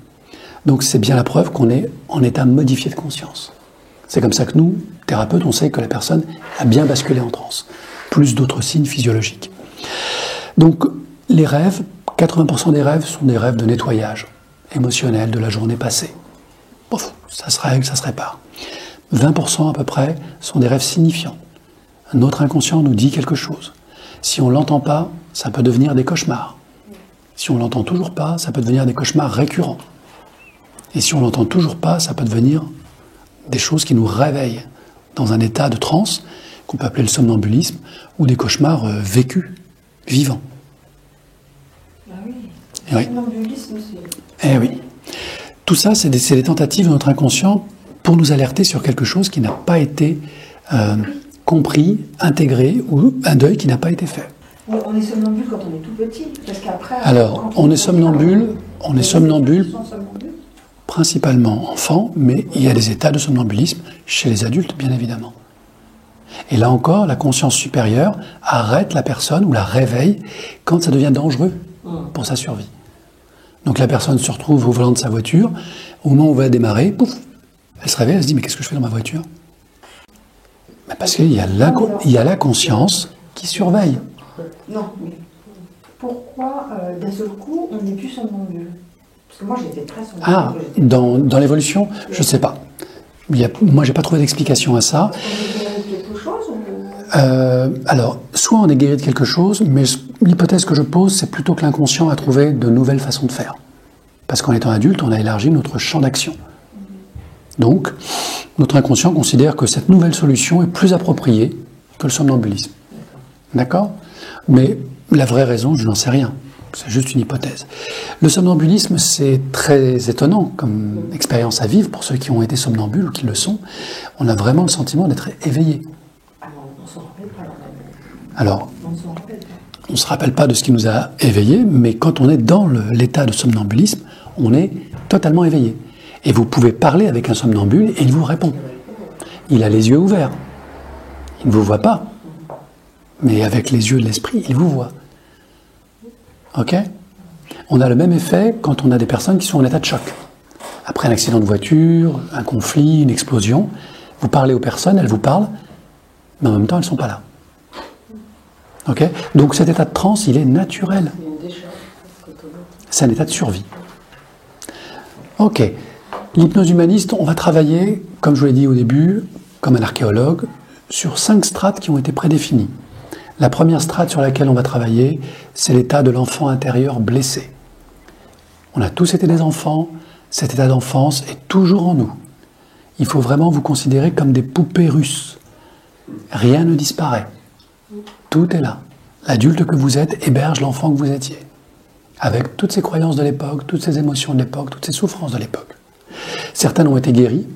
A: Donc c'est bien la preuve qu'on est en état modifié de conscience. C'est comme ça que nous, thérapeutes, on sait que la personne a bien basculé en transe. Plus d'autres signes physiologiques. Donc les rêves, 80% des rêves sont des rêves de nettoyage émotionnel de la journée passée. Pouf, ça se règle, ça se répare. 20% à peu près sont des rêves signifiants. Notre inconscient nous dit quelque chose. Si on ne l'entend pas, ça peut devenir des cauchemars. Si on ne l'entend toujours pas, ça peut devenir des cauchemars récurrents. Et si on ne l'entend toujours pas, ça peut devenir des choses qui nous réveillent dans un état de transe, qu'on peut appeler le somnambulisme, ou des cauchemars vécus, vivants.
B: Ah oui,
A: le
B: somnambulisme, c'est...
A: Eh oui. Tout ça, c'est des tentatives de notre inconscient pour nous alerter sur quelque chose qui n'a pas été compris, intégré, ou un deuil qui n'a pas été fait.
B: On est somnambule quand on est tout petit, parce qu'après...
A: Alors, on est somnambule principalement enfant, mais il y a des états de somnambulisme chez les adultes, bien évidemment. Et là encore, la conscience supérieure arrête la personne ou la réveille quand ça devient dangereux pour sa survie. Donc la personne se retrouve au volant de sa voiture, au moment où elle va démarrer, pouf, elle se réveille, elle se dit « mais qu'est-ce que je fais dans ma voiture ?» Parce qu'il y a la conscience qui surveille.
B: Non, mais pourquoi d'un seul coup on n'est plus somnambule? Parce que moi j'étais très somnambule.
A: Ah, dans l'évolution, je ne sais pas. Moi, j'ai pas trouvé d'explication à ça.
B: On est guéri de quelque chose ou...
A: Alors, soit on est guéri de quelque chose, mais l'hypothèse que je pose, c'est plutôt que l'inconscient a trouvé de nouvelles façons de faire. Parce qu'en étant adulte, on a élargi notre champ d'action. Donc, notre inconscient considère que cette nouvelle solution est plus appropriée que le somnambulisme. D'accord ? Mais la vraie raison, je n'en sais rien. C'est juste une hypothèse. Le somnambulisme, c'est très étonnant comme expérience à vivre pour ceux qui ont été somnambules ou qui le sont. On a vraiment le sentiment d'être éveillé.
B: On s'en rappelle pas.
A: Alors,
B: On s'en rappelle pas.
A: on ne se rappelle pas de ce qui nous a éveillés, mais quand on est dans l'état de somnambulisme, on est totalement éveillé. Et vous pouvez parler avec un somnambule et il vous répond. Il a les yeux ouverts. Il ne vous voit pas. Mais avec les yeux de l'esprit, il vous voit. Ok ? On a le même effet quand on a des personnes qui sont en état de choc. Après un accident de voiture, un conflit, une explosion, vous parlez aux personnes, elles vous parlent, mais en même temps, elles ne sont pas là. Ok ? Donc cet état de transe, il est naturel. C'est un état de survie. Ok. L'hypnose humaniste, on va travailler, comme je vous l'ai dit au début, comme un archéologue, sur 5 strates qui ont été prédéfinies. La première strate sur laquelle on va travailler, c'est l'état de l'enfant intérieur blessé. On a tous été des enfants, cet état d'enfance est toujours en nous. Il faut vraiment vous considérer comme des poupées russes. Rien ne disparaît. Tout est là. L'adulte que vous êtes héberge l'enfant que vous étiez. Avec toutes ces croyances de l'époque, toutes ces émotions de l'époque, toutes ces souffrances de l'époque. Certains ont été guéris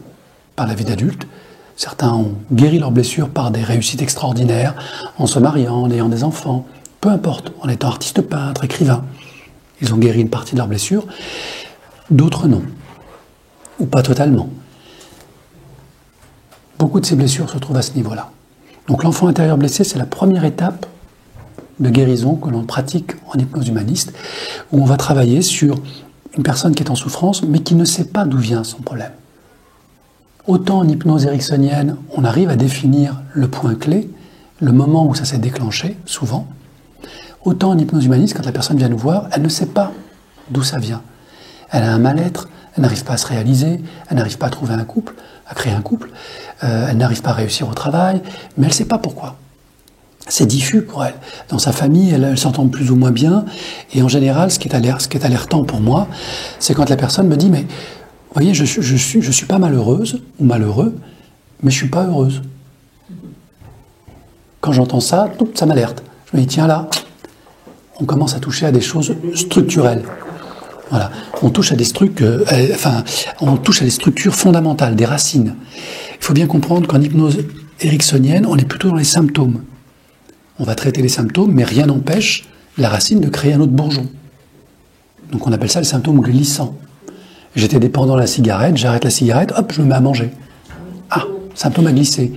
A: par la vie d'adulte. Certains ont guéri leurs blessures par des réussites extraordinaires, en se mariant, en ayant des enfants, peu importe, en étant artiste peintre, écrivain. Ils ont guéri une partie de leurs blessures, d'autres non, ou pas totalement. Beaucoup de ces blessures se trouvent à ce niveau-là. Donc l'enfant intérieur blessé, c'est la première étape de guérison que l'on pratique en hypnose humaniste, où on va travailler sur une personne qui est en souffrance, mais qui ne sait pas d'où vient son problème. Autant en hypnose ericksonienne, on arrive à définir le point clé, le moment où ça s'est déclenché, souvent. Autant en hypnose humaniste, quand la personne vient nous voir, elle ne sait pas d'où ça vient. Elle a un mal-être, elle n'arrive pas à se réaliser, elle n'arrive pas à trouver un couple, à créer un couple, elle n'arrive pas à réussir au travail, mais elle ne sait pas pourquoi. C'est diffus pour elle. Dans sa famille, elle s'entend plus ou moins bien, et en général, ce qui est alertant pour moi, c'est quand la personne me dit « mais vous voyez, je suis pas malheureuse ou malheureux, mais je suis pas heureuse. » Quand j'entends ça, ça m'alerte. Je me dis, tiens là, on commence à toucher à des choses structurelles. Voilà. On touche à des on touche à des structures fondamentales, des racines. Il faut bien comprendre qu'en hypnose ericksonienne, on est plutôt dans les symptômes. On va traiter les symptômes, mais rien n'empêche la racine de créer un autre bourgeon. Donc on appelle ça le symptôme glissant. J'étais dépendant de la cigarette, j'arrête la cigarette, hop, je me mets à manger. Ah, symptôme à glisser.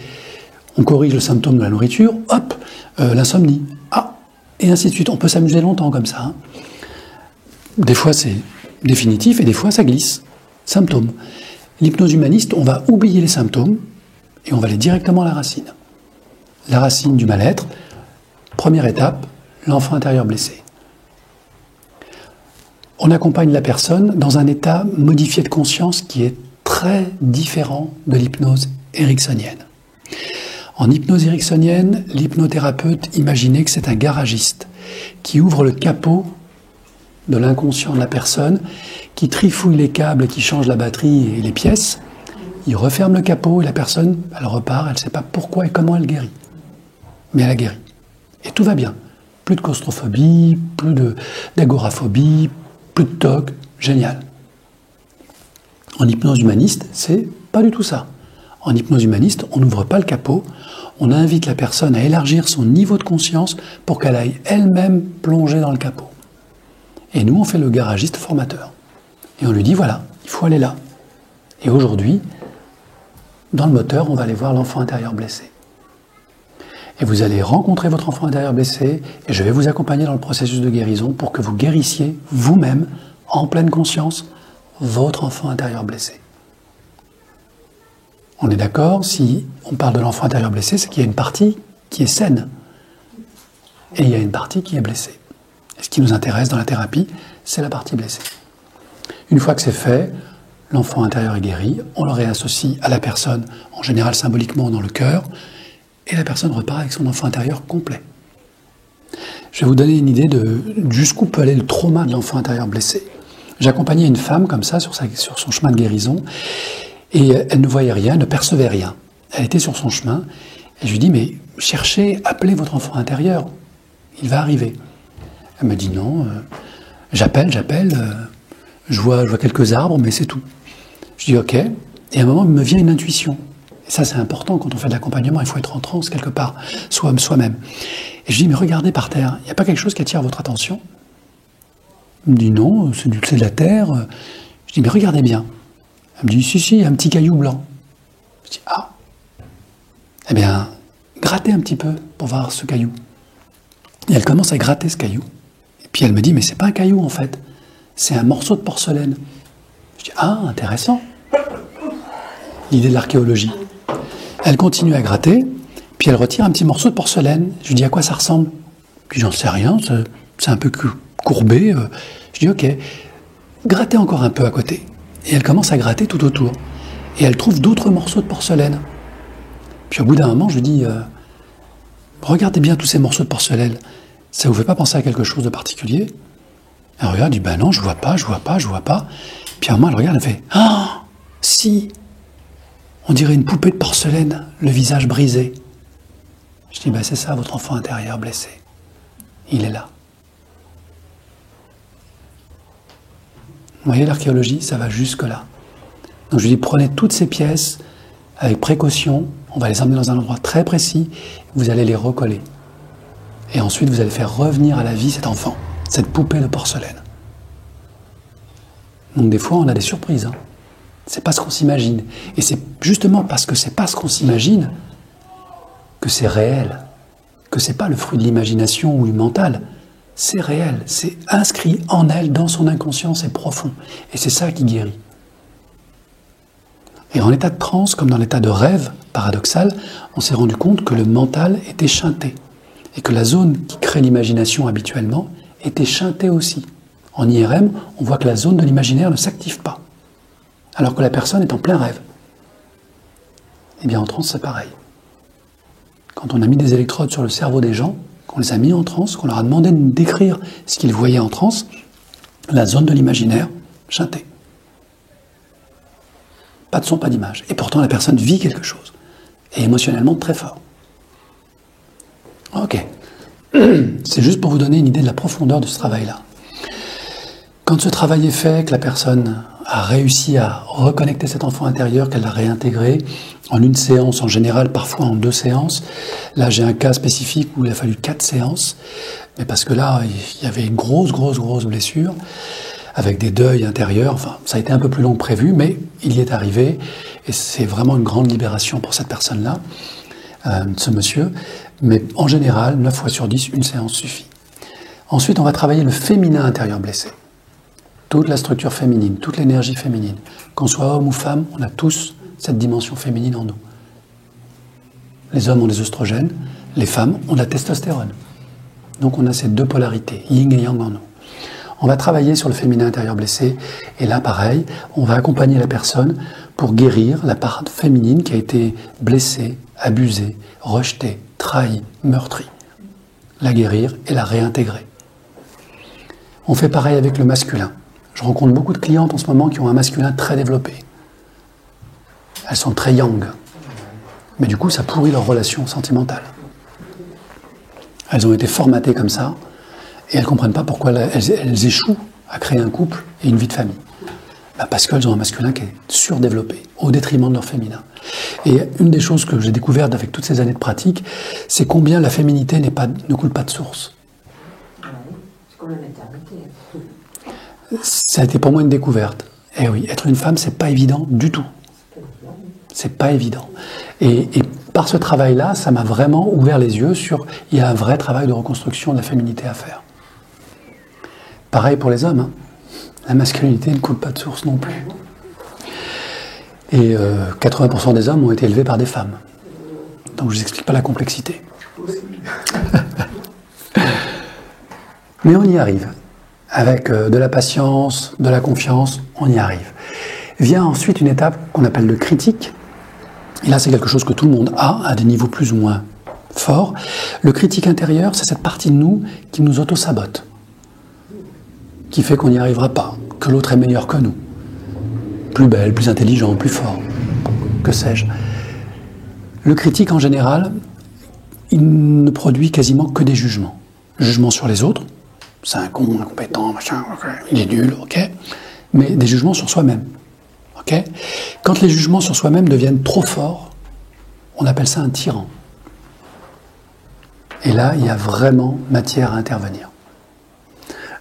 A: On corrige le symptôme de la nourriture, hop, l'insomnie. Ah, et ainsi de suite. On peut s'amuser longtemps comme ça. Hein. Des fois c'est définitif et des fois ça glisse. Symptômes. L'hypnose humaniste, on va oublier les symptômes et on va aller directement à la racine. La racine du mal-être, première étape, l'enfant intérieur blessé. On accompagne la personne dans un état modifié de conscience qui est très différent de l'hypnose ericksonienne. En hypnose ericksonienne, l'hypnothérapeute imaginait que c'est un garagiste qui ouvre le capot de l'inconscient de la personne, qui trifouille les câbles, qui change la batterie et les pièces. Il referme le capot et la personne, elle repart, elle ne sait pas pourquoi et comment elle guérit. Mais elle a guéri. Et tout va bien. Plus de claustrophobie, plus d'agoraphobie, plus de TOC, génial. En hypnose humaniste, c'est pas du tout ça. En hypnose humaniste, on n'ouvre pas le capot, on invite la personne à élargir son niveau de conscience pour qu'elle aille elle-même plonger dans le capot. Et nous, on fait le garagiste formateur. Et on lui dit, voilà, il faut aller là. Et aujourd'hui, dans le moteur, on va aller voir l'enfant intérieur blessé. Et vous allez rencontrer votre enfant intérieur blessé, et je vais vous accompagner dans le processus de guérison pour que vous guérissiez vous-même, en pleine conscience, votre enfant intérieur blessé. On est d'accord, si on parle de l'enfant intérieur blessé, c'est qu'il y a une partie qui est saine, et il y a une partie qui est blessée. Et ce qui nous intéresse dans la thérapie, c'est la partie blessée. Une fois que c'est fait, l'enfant intérieur est guéri, on le réassocie à la personne, en général symboliquement dans le cœur, et la personne repart avec son enfant intérieur complet. Je vais vous donner une idée de jusqu'où peut aller le trauma de l'enfant intérieur blessé. J'accompagnais une femme comme ça sur son chemin de guérison, et elle ne voyait rien, ne percevait rien. Elle était sur son chemin, et je lui dis, mais cherchez, appelez votre enfant intérieur, il va arriver. Elle me dit non, J'appelle, je vois quelques arbres, mais c'est tout. Je dis ok, et à un moment, il me vient une intuition. Et ça, c'est important quand on fait de l'accompagnement, il faut être en transe quelque part, soi-même. Et je dis, mais regardez par terre, il n'y a pas quelque chose qui attire votre attention? Il me dit non, c'est de la terre. Je dis, mais regardez bien. Elle me dit, si, il y a un petit caillou blanc. Je dis, ah, eh bien, grattez un petit peu pour voir ce caillou. Et elle commence à gratter ce caillou. Et puis elle me dit, mais c'est pas un caillou en fait, c'est un morceau de porcelaine. Je dis, ah, intéressant. L'idée de l'archéologie. Elle continue à gratter, puis elle retire un petit morceau de porcelaine. Je lui dis, à quoi ça ressemble? Puis j'en sais rien, c'est un peu courbé. Je dis, ok, grattez encore un peu à côté. Et elle commence à gratter tout autour. Et elle trouve d'autres morceaux de porcelaine. Puis au bout d'un moment, je lui dis, regardez bien tous ces morceaux de porcelaine. Ça vous fait pas penser à quelque chose de particulier? Elle regarde, elle dit, ben non, je vois pas. Puis à un moment, elle regarde, elle fait, ah, si, on dirait une poupée de porcelaine, le visage brisé. Je dis, ben c'est ça, votre enfant intérieur blessé. Il est là. Vous voyez, l'archéologie, ça va jusque-là. Donc je lui dis, prenez toutes ces pièces avec précaution, on va les emmener dans un endroit très précis, vous allez les recoller. Et ensuite, vous allez faire revenir à la vie cet enfant, cette poupée de porcelaine. Donc des fois, on a des surprises. C'est pas ce qu'on s'imagine. Et c'est justement parce que c'est pas ce qu'on s'imagine que c'est réel, que c'est pas le fruit de l'imagination ou du mental. C'est réel, c'est inscrit en elle, dans son inconscient, c'est profond. Et c'est ça qui guérit. Et en état de transe, comme dans l'état de rêve paradoxal, on s'est rendu compte que le mental était shunté. Et que la zone qui crée l'imagination habituellement était shuntée aussi. En IRM, on voit que la zone de l'imaginaire ne s'active pas, alors que la personne est en plein rêve. Eh bien en transe, c'est pareil. Quand on a mis des électrodes sur le cerveau des gens, qu'on les a mis en transe, qu'on leur a demandé de décrire ce qu'ils voyaient en transe, la zone de l'imaginaire, shuntée. Pas de son, pas d'image. Et pourtant, la personne vit quelque chose. Et émotionnellement très fort. Ok. C'est juste pour vous donner une idée de la profondeur de ce travail-là. Quand ce travail est fait, que la personne a réussi à reconnecter cet enfant intérieur, qu'elle l'a réintégré en une séance, en général, parfois en 2 séances. Là, j'ai un cas spécifique où il a fallu 4 séances, mais parce que là, il y avait une grosse blessure, avec des deuils intérieurs. Enfin, ça a été un peu plus long que prévu, mais il y est arrivé, et c'est vraiment une grande libération pour cette personne-là, ce monsieur. Mais en général, 9 fois sur 10, une séance suffit. Ensuite, on va travailler le féminin intérieur blessé. Toute la structure féminine, toute l'énergie féminine. Qu'on soit homme ou femme, on a tous cette dimension féminine en nous. Les hommes ont des oestrogènes, les femmes ont de la testostérone. Donc on a ces 2 polarités, yin et yang en nous. On va travailler sur le féminin intérieur blessé, et là pareil, on va accompagner la personne pour guérir la part féminine qui a été blessée, abusée, rejetée, trahie, meurtrie. La guérir et la réintégrer. On fait pareil avec le masculin. Je rencontre beaucoup de clientes en ce moment qui ont un masculin très développé. Elles sont très yang. Mais du coup, ça pourrit leur relation sentimentale. Elles ont été formatées comme ça, et elles ne comprennent pas pourquoi elles échouent à créer un couple et une vie de famille. Parce qu'elles ont un masculin qui est surdéveloppé, au détriment de leur féminin. Et une des choses que j'ai découvertes avec toutes ces années de pratique, c'est combien la féminité ne coule pas de source.
B: C'est comme la maternité.
A: Ça a été pour moi une découverte. Et oui, être une femme, c'est pas évident du tout. C'est pas évident. Et par ce travail-là, ça m'a vraiment ouvert les yeux sur il y a un vrai travail de reconstruction de la féminité à faire. Pareil pour les hommes. La masculinité ne coule pas de source non plus. Et 80% des hommes ont été élevés par des femmes. Donc je vous explique pas la complexité. Mais on y arrive. Avec de la patience, de la confiance, on y arrive. Vient ensuite une étape qu'on appelle le critique. Et là, c'est quelque chose que tout le monde a, à des niveaux plus ou moins forts. Le critique intérieur, c'est cette partie de nous qui nous auto-sabote, qui fait qu'on n'y arrivera pas, que l'autre est meilleur que nous, plus belle, plus intelligent, plus fort, que sais-je. Le critique, en général, il ne produit quasiment que des jugements. Jugements sur les autres, c'est un con, incompétent, machin, il est nul, ok. Mais des jugements sur soi-même, ok. Quand les jugements sur soi-même deviennent trop forts, on appelle ça un tyran. Et là, il y a vraiment matière à intervenir.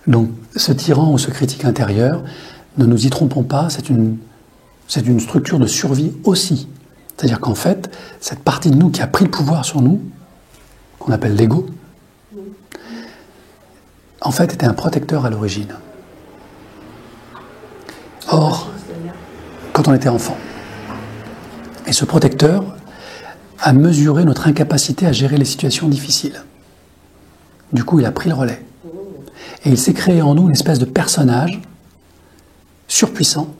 A: Donc, ce tyran ou ce critique intérieur, ne nous y trompons pas, c'est une structure de survie aussi. C'est-à-dire qu'en fait, cette partie de nous qui a pris le pouvoir sur nous, qu'on appelle l'ego, en fait, était un protecteur à l'origine. Or, quand on était enfant, et ce protecteur a mesuré notre incapacité à gérer les situations difficiles. Du coup, il a pris le relais. Et il s'est créé en nous une espèce de personnage surpuissant,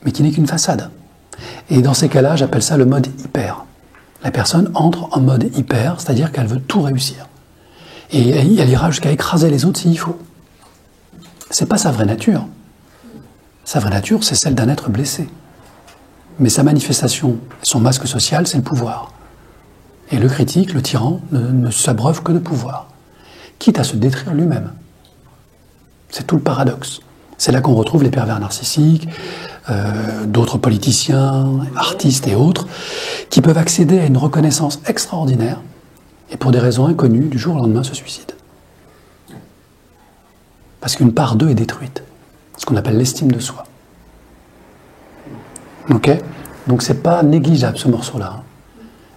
A: mais qui n'est qu'une façade. Et dans ces cas-là, j'appelle ça le mode hyper. La personne entre en mode hyper, c'est-à-dire qu'elle veut tout réussir. Et elle ira jusqu'à écraser les autres s'il faut. C'est pas sa vraie nature. Sa vraie nature, c'est celle d'un être blessé. Mais sa manifestation, son masque social, c'est le pouvoir. Et le critique, le tyran, ne s'abreuve que de pouvoir, quitte à se détruire lui-même. C'est tout le paradoxe. C'est là qu'on retrouve les pervers narcissiques, d'autres politiciens, artistes et autres, qui peuvent accéder à une reconnaissance extraordinaire et pour des raisons inconnues, du jour au lendemain, se suicident. Parce qu'une part d'eux est détruite. Ce qu'on appelle l'estime de soi. Ok ? Donc c'est pas négligeable ce morceau-là. Hein.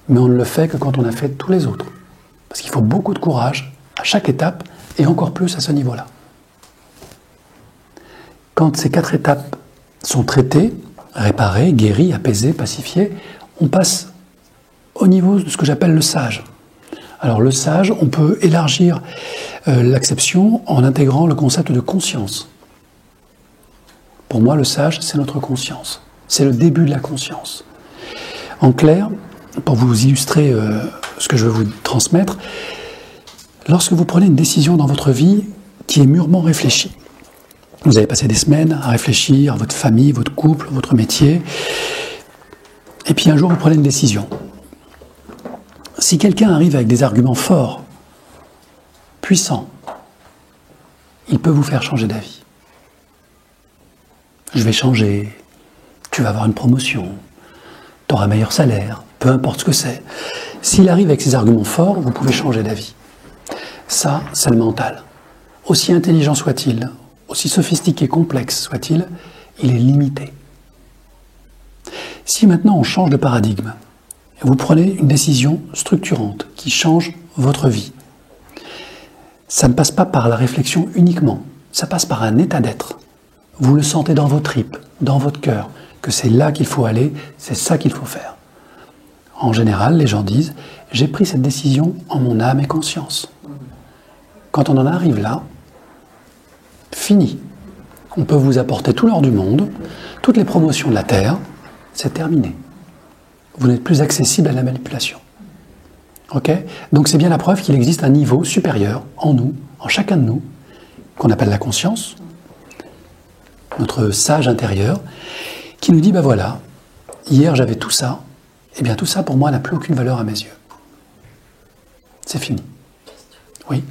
A: Mais on ne le fait que quand on a fait tous les autres. Parce qu'il faut beaucoup de courage à chaque étape et encore plus à ce niveau-là. Quand ces 4 étapes sont traitées, réparées, guéries, apaisées, pacifiées, on passe au niveau de ce que j'appelle le sage. Alors le sage, on peut élargir l'acception en intégrant le concept de conscience. Pour moi, le sage, c'est notre conscience. C'est le début de la conscience. En clair, pour vous illustrer ce que je veux vous transmettre, lorsque vous prenez une décision dans votre vie qui est mûrement réfléchie, vous avez passé des semaines à réfléchir à votre famille, votre couple, votre métier, et puis un jour vous prenez une décision. Si quelqu'un arrive avec des arguments forts, puissants, il peut vous faire changer d'avis. Je vais changer, tu vas avoir une promotion, tu auras un meilleur salaire, peu importe ce que c'est. S'il arrive avec ces arguments forts, vous pouvez changer d'avis. Ça, c'est le mental. Aussi intelligent soit-il, aussi sophistiqué, complexe soit-il, il est limité. Si maintenant on change de paradigme, vous prenez une décision structurante qui change votre vie, ça ne passe pas par la réflexion uniquement, ça passe par un état d'être. Vous le sentez dans vos tripes, dans votre cœur, que c'est là qu'il faut aller, c'est ça qu'il faut faire. En général, les gens disent « j'ai pris cette décision en mon âme et conscience ». Quand on en arrive là, fini. On peut vous apporter tout l'or du monde, toutes les promotions de la Terre, c'est terminé. Vous n'êtes plus accessible à la manipulation. Ok ? Donc c'est bien la preuve qu'il existe un niveau supérieur en nous, en chacun de nous, qu'on appelle la conscience, notre sage intérieur, qui nous dit, ben voilà, hier j'avais tout ça, et bien tout ça pour moi n'a plus aucune valeur à mes yeux. C'est fini. Oui.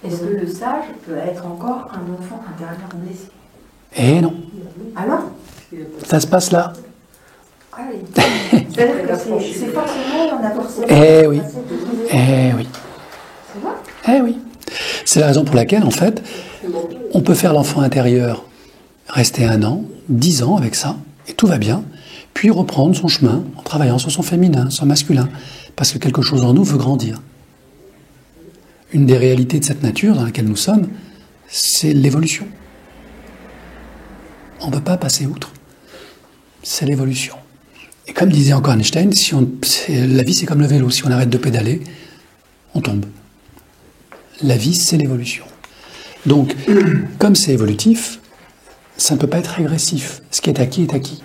B: Est-ce que le sage peut être encore un enfant intérieur blessé?
A: Eh non.
B: Alors?
A: Ça se passe là.
B: Ah oui. C'est-à-dire que c'est forcément, on a forcément...
A: Eh oui. Eh oui.
B: C'est vrai?
A: Eh oui. C'est la raison pour laquelle, en fait, on peut faire l'enfant intérieur, rester 1 an, 10 ans avec ça, et tout va bien, puis reprendre son chemin en travaillant sur son féminin, son masculin, parce que quelque chose en nous veut grandir. Une des réalités de cette nature dans laquelle nous sommes, c'est l'évolution. On ne peut pas passer outre. C'est l'évolution. Et comme disait encore Einstein, la vie c'est comme le vélo, si on arrête de pédaler, on tombe. La vie c'est l'évolution. Donc, comme c'est évolutif, ça ne peut pas être régressif. Ce qui est acquis est acquis.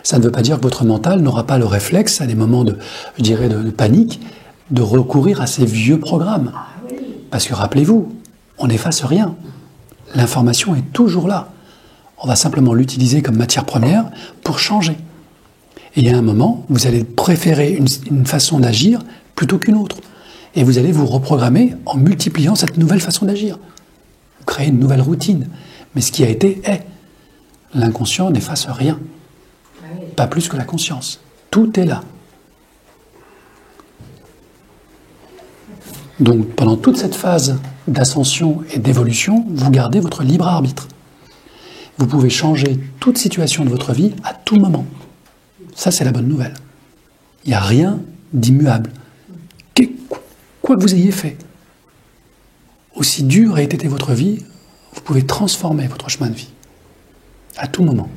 A: Ça ne veut pas dire que votre mental n'aura pas le réflexe, à des moments de panique, de recourir à ces vieux programmes. Parce que rappelez-vous, on n'efface rien. L'information est toujours là. On va simplement l'utiliser comme matière première pour changer. Et il y a un moment, vous allez préférer une façon d'agir plutôt qu'une autre. Et vous allez vous reprogrammer en multipliant cette nouvelle façon d'agir. Vous créez une nouvelle routine. Mais ce qui a été est. L'inconscient n'efface rien. Pas plus que la conscience. Tout est là. Donc, pendant toute cette phase d'ascension et d'évolution, vous gardez votre libre arbitre. Vous pouvez changer toute situation de votre vie à tout moment. Ça, c'est la bonne nouvelle. Il n'y a rien d'immuable. Quoi que vous ayez fait, aussi dur ait été votre vie, vous pouvez transformer votre chemin de vie. À tout moment.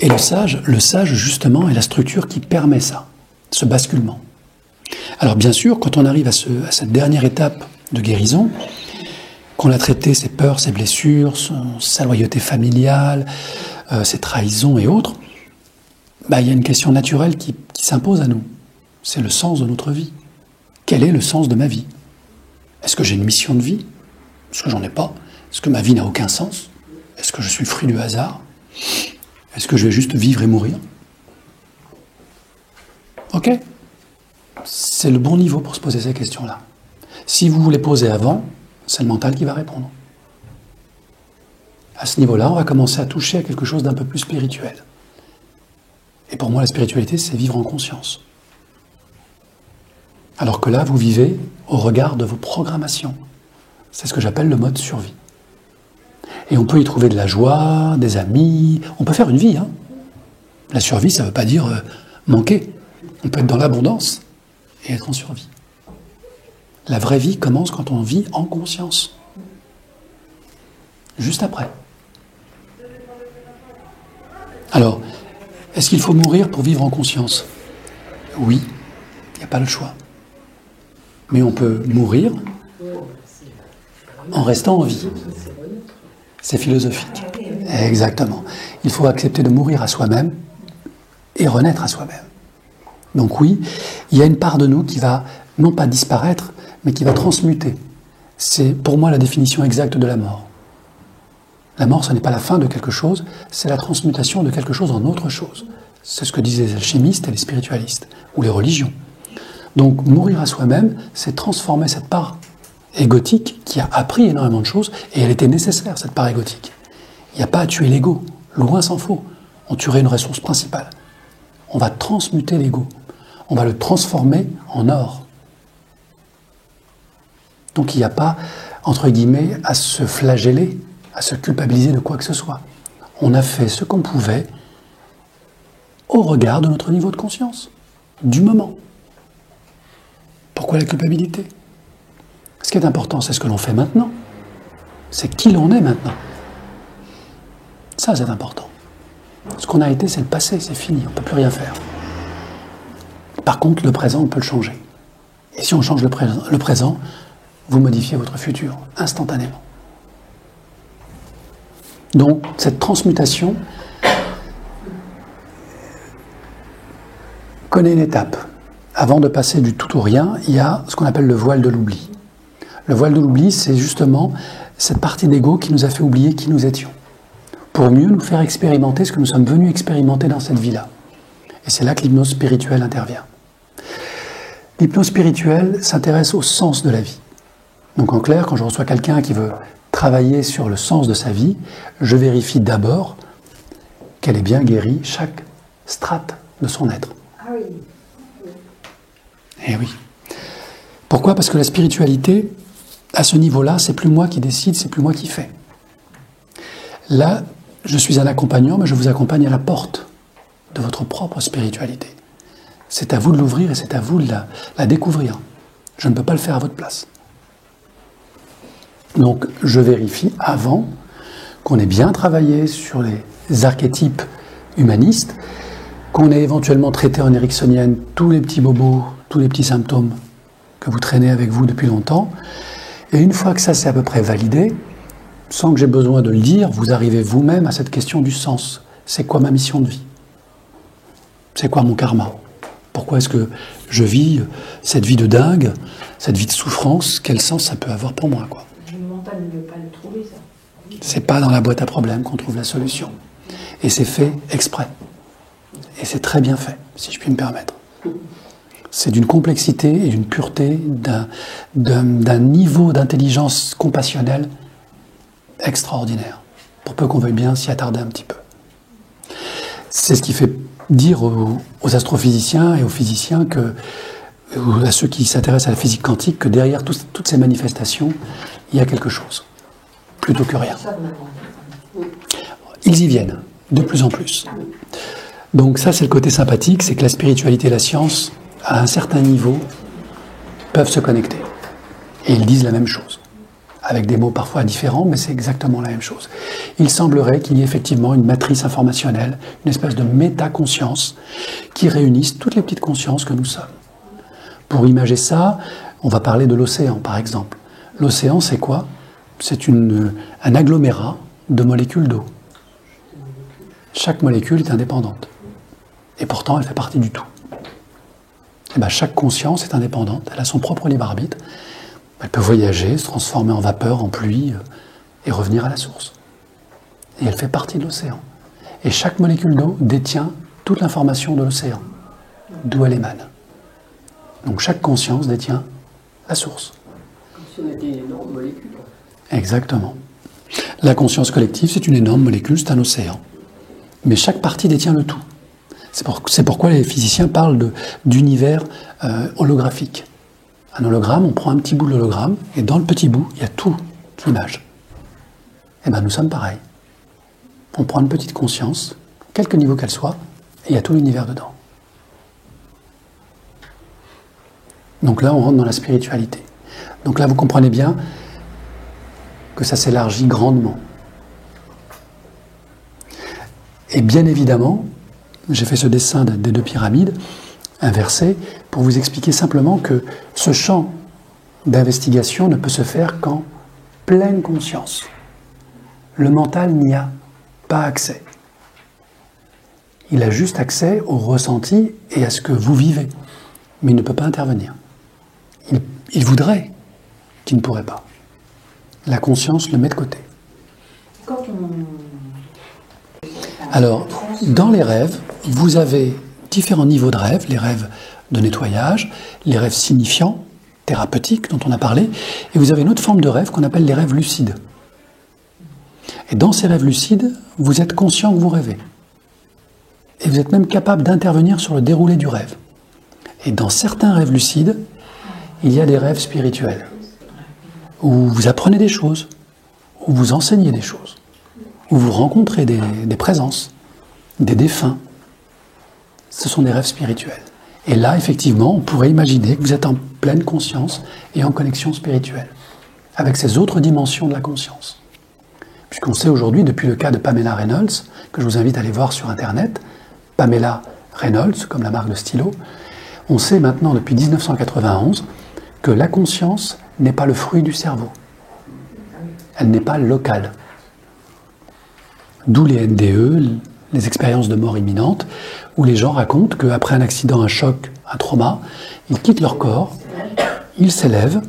A: Et le sage, justement, est la structure qui permet ça, ce basculement. Alors bien sûr, quand on arrive à cette dernière étape de guérison, qu'on a traité ses peurs, ses blessures, sa loyauté familiale, ses trahisons et autres, il y a une question naturelle qui s'impose à nous. C'est le sens de notre vie. Quel est le sens de ma vie? Est-ce que j'ai une mission de vie? Est-ce que j'en ai pas? Est-ce que ma vie n'a aucun sens? Est-ce que je suis fruit du hasard? Est-ce que je vais juste vivre et mourir? Ok? C'est le bon niveau pour se poser ces questions-là. Si vous vous les posez avant, c'est le mental qui va répondre. À ce niveau-là, on va commencer à toucher à quelque chose d'un peu plus spirituel. Et pour moi, la spiritualité, c'est vivre en conscience. Alors que là, vous vivez au regard de vos programmations. C'est ce que j'appelle le mode survie. Et on peut y trouver de la joie, des amis, on peut faire une vie. La survie, ça ne veut pas dire manquer. On peut être dans l'abondance et être en survie. La vraie vie commence quand on vit en conscience. Juste après. Alors, est-ce qu'il faut mourir pour vivre en conscience? Oui, il n'y a pas le choix. Mais on peut mourir en restant en vie. C'est philosophique. Exactement. Il faut accepter de mourir à soi-même et renaître à soi-même. Donc oui, il y a une part de nous qui va, non pas disparaître, mais qui va transmuter. C'est pour moi la définition exacte de la mort. La mort, ce n'est pas la fin de quelque chose, c'est la transmutation de quelque chose en autre chose. C'est ce que disaient les alchimistes et les spiritualistes, ou les religions. Donc mourir à soi-même, c'est transformer cette part égotique qui a appris énormément de choses, et elle était nécessaire, cette part égotique. Il n'y a pas à tuer l'ego, loin s'en faut. On tuerait une ressource principale. On va transmuter l'ego. On va le transformer en or. Donc il n'y a pas, entre guillemets, à se flageller, à se culpabiliser de quoi que ce soit. On a fait ce qu'on pouvait au regard de notre niveau de conscience, du moment. Pourquoi la culpabilité? Ce qui est important, c'est ce que l'on fait maintenant. C'est qui l'on est maintenant. Ça, c'est important. Ce qu'on a été, c'est le passé, c'est fini, on ne peut plus rien faire. Par contre, le présent, on peut le changer. Et si on change le présent, vous modifiez votre futur, instantanément. Donc, cette transmutation connaît une étape. Avant de passer du tout au rien, il y a ce qu'on appelle le voile de l'oubli. Le voile de l'oubli, c'est justement cette partie d'ego qui nous a fait oublier qui nous étions, pour mieux nous faire expérimenter ce que nous sommes venus expérimenter dans cette vie-là. Et c'est là que l'hypnose spirituelle intervient. L'hypnose spirituelle s'intéresse au sens de la vie. Donc en clair, quand je reçois quelqu'un qui veut travailler sur le sens de sa vie, je vérifie d'abord qu'elle est bien guérie, chaque strate de son être.
B: Ah oui.
A: Eh oui. Pourquoi? Parce que la spiritualité, à ce niveau-là, c'est plus moi qui décide, c'est plus moi qui fais. Là, je suis un accompagnant, mais je vous accompagne à la porte de votre propre spiritualité. C'est à vous de l'ouvrir et c'est à vous de la découvrir. Je ne peux pas le faire à votre place. Donc, je vérifie avant qu'on ait bien travaillé sur les archétypes humanistes, qu'on ait éventuellement traité en ericksonienne tous les petits bobos, tous les petits symptômes que vous traînez avec vous depuis longtemps. Et une fois que ça c'est à peu près validé, sans que j'ai besoin de le dire, vous arrivez vous-même à cette question du sens. C'est quoi ma mission de vie? C'est quoi mon karma? Pourquoi est-ce que je vis cette vie de dingue, cette vie de souffrance? Quel sens ça peut avoir pour moi, quoi?
B: Le mental ne veut pas le trouver, ça.
A: C'est pas dans la boîte à problèmes qu'on trouve la solution. Et c'est fait exprès. Et c'est très bien fait, si je puis me permettre. C'est d'une complexité et d'une pureté, d'un niveau d'intelligence compassionnelle extraordinaire, pour peu qu'on veuille bien s'y attarder un petit peu. C'est ce qui fait dire aux astrophysiciens et aux physiciens, ou à ceux qui s'intéressent à la physique quantique, que derrière toutes ces manifestations, il y a quelque chose, plutôt que rien. Ils y viennent, de plus en plus. Donc ça, c'est le côté sympathique, c'est que la spiritualité et la science, à un certain niveau, peuvent se connecter. Et ils disent la même chose, avec des mots parfois différents, mais c'est exactement la même chose. Il semblerait qu'il y ait effectivement une matrice informationnelle, une espèce de métaconscience, qui réunisse toutes les petites consciences que nous sommes. Pour imager ça, on va parler de l'océan, par exemple. L'océan, c'est quoi? C'est un agglomérat de molécules d'eau. Chaque molécule est indépendante. Et pourtant, elle fait partie du tout. Et bien, chaque conscience est indépendante, elle a son propre libre arbitre. Elle peut voyager, se transformer en vapeur, en pluie, et revenir à la source. Et elle fait partie de l'océan. Et chaque molécule d'eau détient toute l'information de l'océan, d'où elle émane. Donc chaque conscience détient la source.
C: Comme si on était une énorme molécule.
A: Exactement. La conscience collective, c'est une énorme molécule, c'est un océan. Mais chaque partie détient le tout. C'est pourquoi les physiciens parlent d'univers holographique. Un hologramme, on prend un petit bout de l'hologramme, et dans le petit bout, il y a toute l'image. Et bien nous sommes pareils. On prend une petite conscience, quelque niveau qu'elle soit, et il y a tout l'univers dedans. Donc là, on rentre dans la spiritualité. Donc là, vous comprenez bien que ça s'élargit grandement. Et bien évidemment, j'ai fait ce dessin des deux pyramides inversées pour vous expliquer simplement que ce champ d'investigation ne peut se faire qu'en pleine conscience. Le mental n'y a pas accès. Il a juste accès au ressenti et à ce que vous vivez, mais il ne peut pas intervenir. Il voudrait qu'il ne pourrait pas. La conscience le met de côté. Alors, dans les rêves, vous avez différents niveaux de rêves, les rêves de nettoyage, les rêves signifiants, thérapeutiques, dont on a parlé, et vous avez une autre forme de rêve qu'on appelle les rêves lucides. Et dans ces rêves lucides, vous êtes conscient que vous rêvez. Et vous êtes même capable d'intervenir sur le déroulé du rêve. Et dans certains rêves lucides, il y a des rêves spirituels, où vous apprenez des choses, où vous enseignez des choses, où vous rencontrez des présences, des défunts. Ce sont des rêves spirituels. Et là, effectivement, on pourrait imaginer que vous êtes en pleine conscience et en connexion spirituelle, avec ces autres dimensions de la conscience. Puisqu'on sait aujourd'hui, depuis le cas de Pamela Reynolds, que je vous invite à aller voir sur Internet, Pamela Reynolds, comme la marque de stylo, on sait maintenant depuis 1991 que la conscience n'est pas le fruit du cerveau. Elle n'est pas locale. D'où les NDE, les expériences de mort imminente, où les gens racontent qu'après un accident, un choc, un trauma, ils quittent leur corps, ils s'élèvent,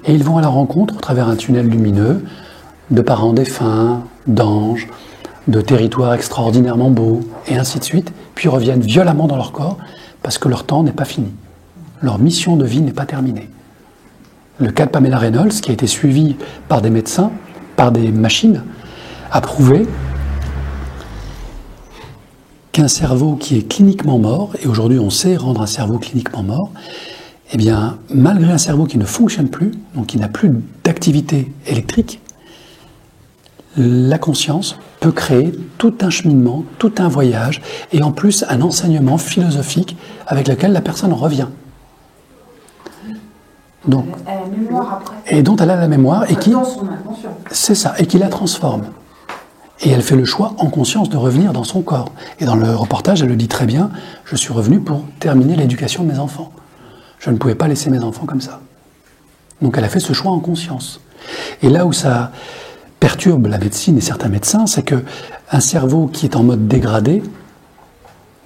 A: et ils vont à la rencontre, au travers un tunnel lumineux, de parents défunts, d'anges, de territoires extraordinairement beaux, et ainsi de suite, puis reviennent violemment dans leur corps, parce que leur temps n'est pas fini. Leur mission de vie n'est pas terminée. Le cas de Pamela Reynolds, qui a été suivi par des médecins, par des machines, a prouvé qu'un cerveau qui est cliniquement mort, et aujourd'hui on sait rendre un cerveau cliniquement mort, eh bien, malgré un cerveau qui ne fonctionne plus, donc qui n'a plus d'activité électrique, la conscience peut créer tout un cheminement, tout un voyage, et en plus un enseignement philosophique avec lequel la personne revient. Donc, et dont elle a la mémoire, et qui, c'est ça, et qui la transforme. Et elle fait le choix en conscience de revenir dans son corps. Et dans le reportage, elle le dit très bien, je suis revenu pour terminer l'éducation de mes enfants. Je ne pouvais pas laisser mes enfants comme ça. Donc elle a fait ce choix en conscience. Et là où ça perturbe la médecine et certains médecins, c'est qu'un cerveau qui est en mode dégradé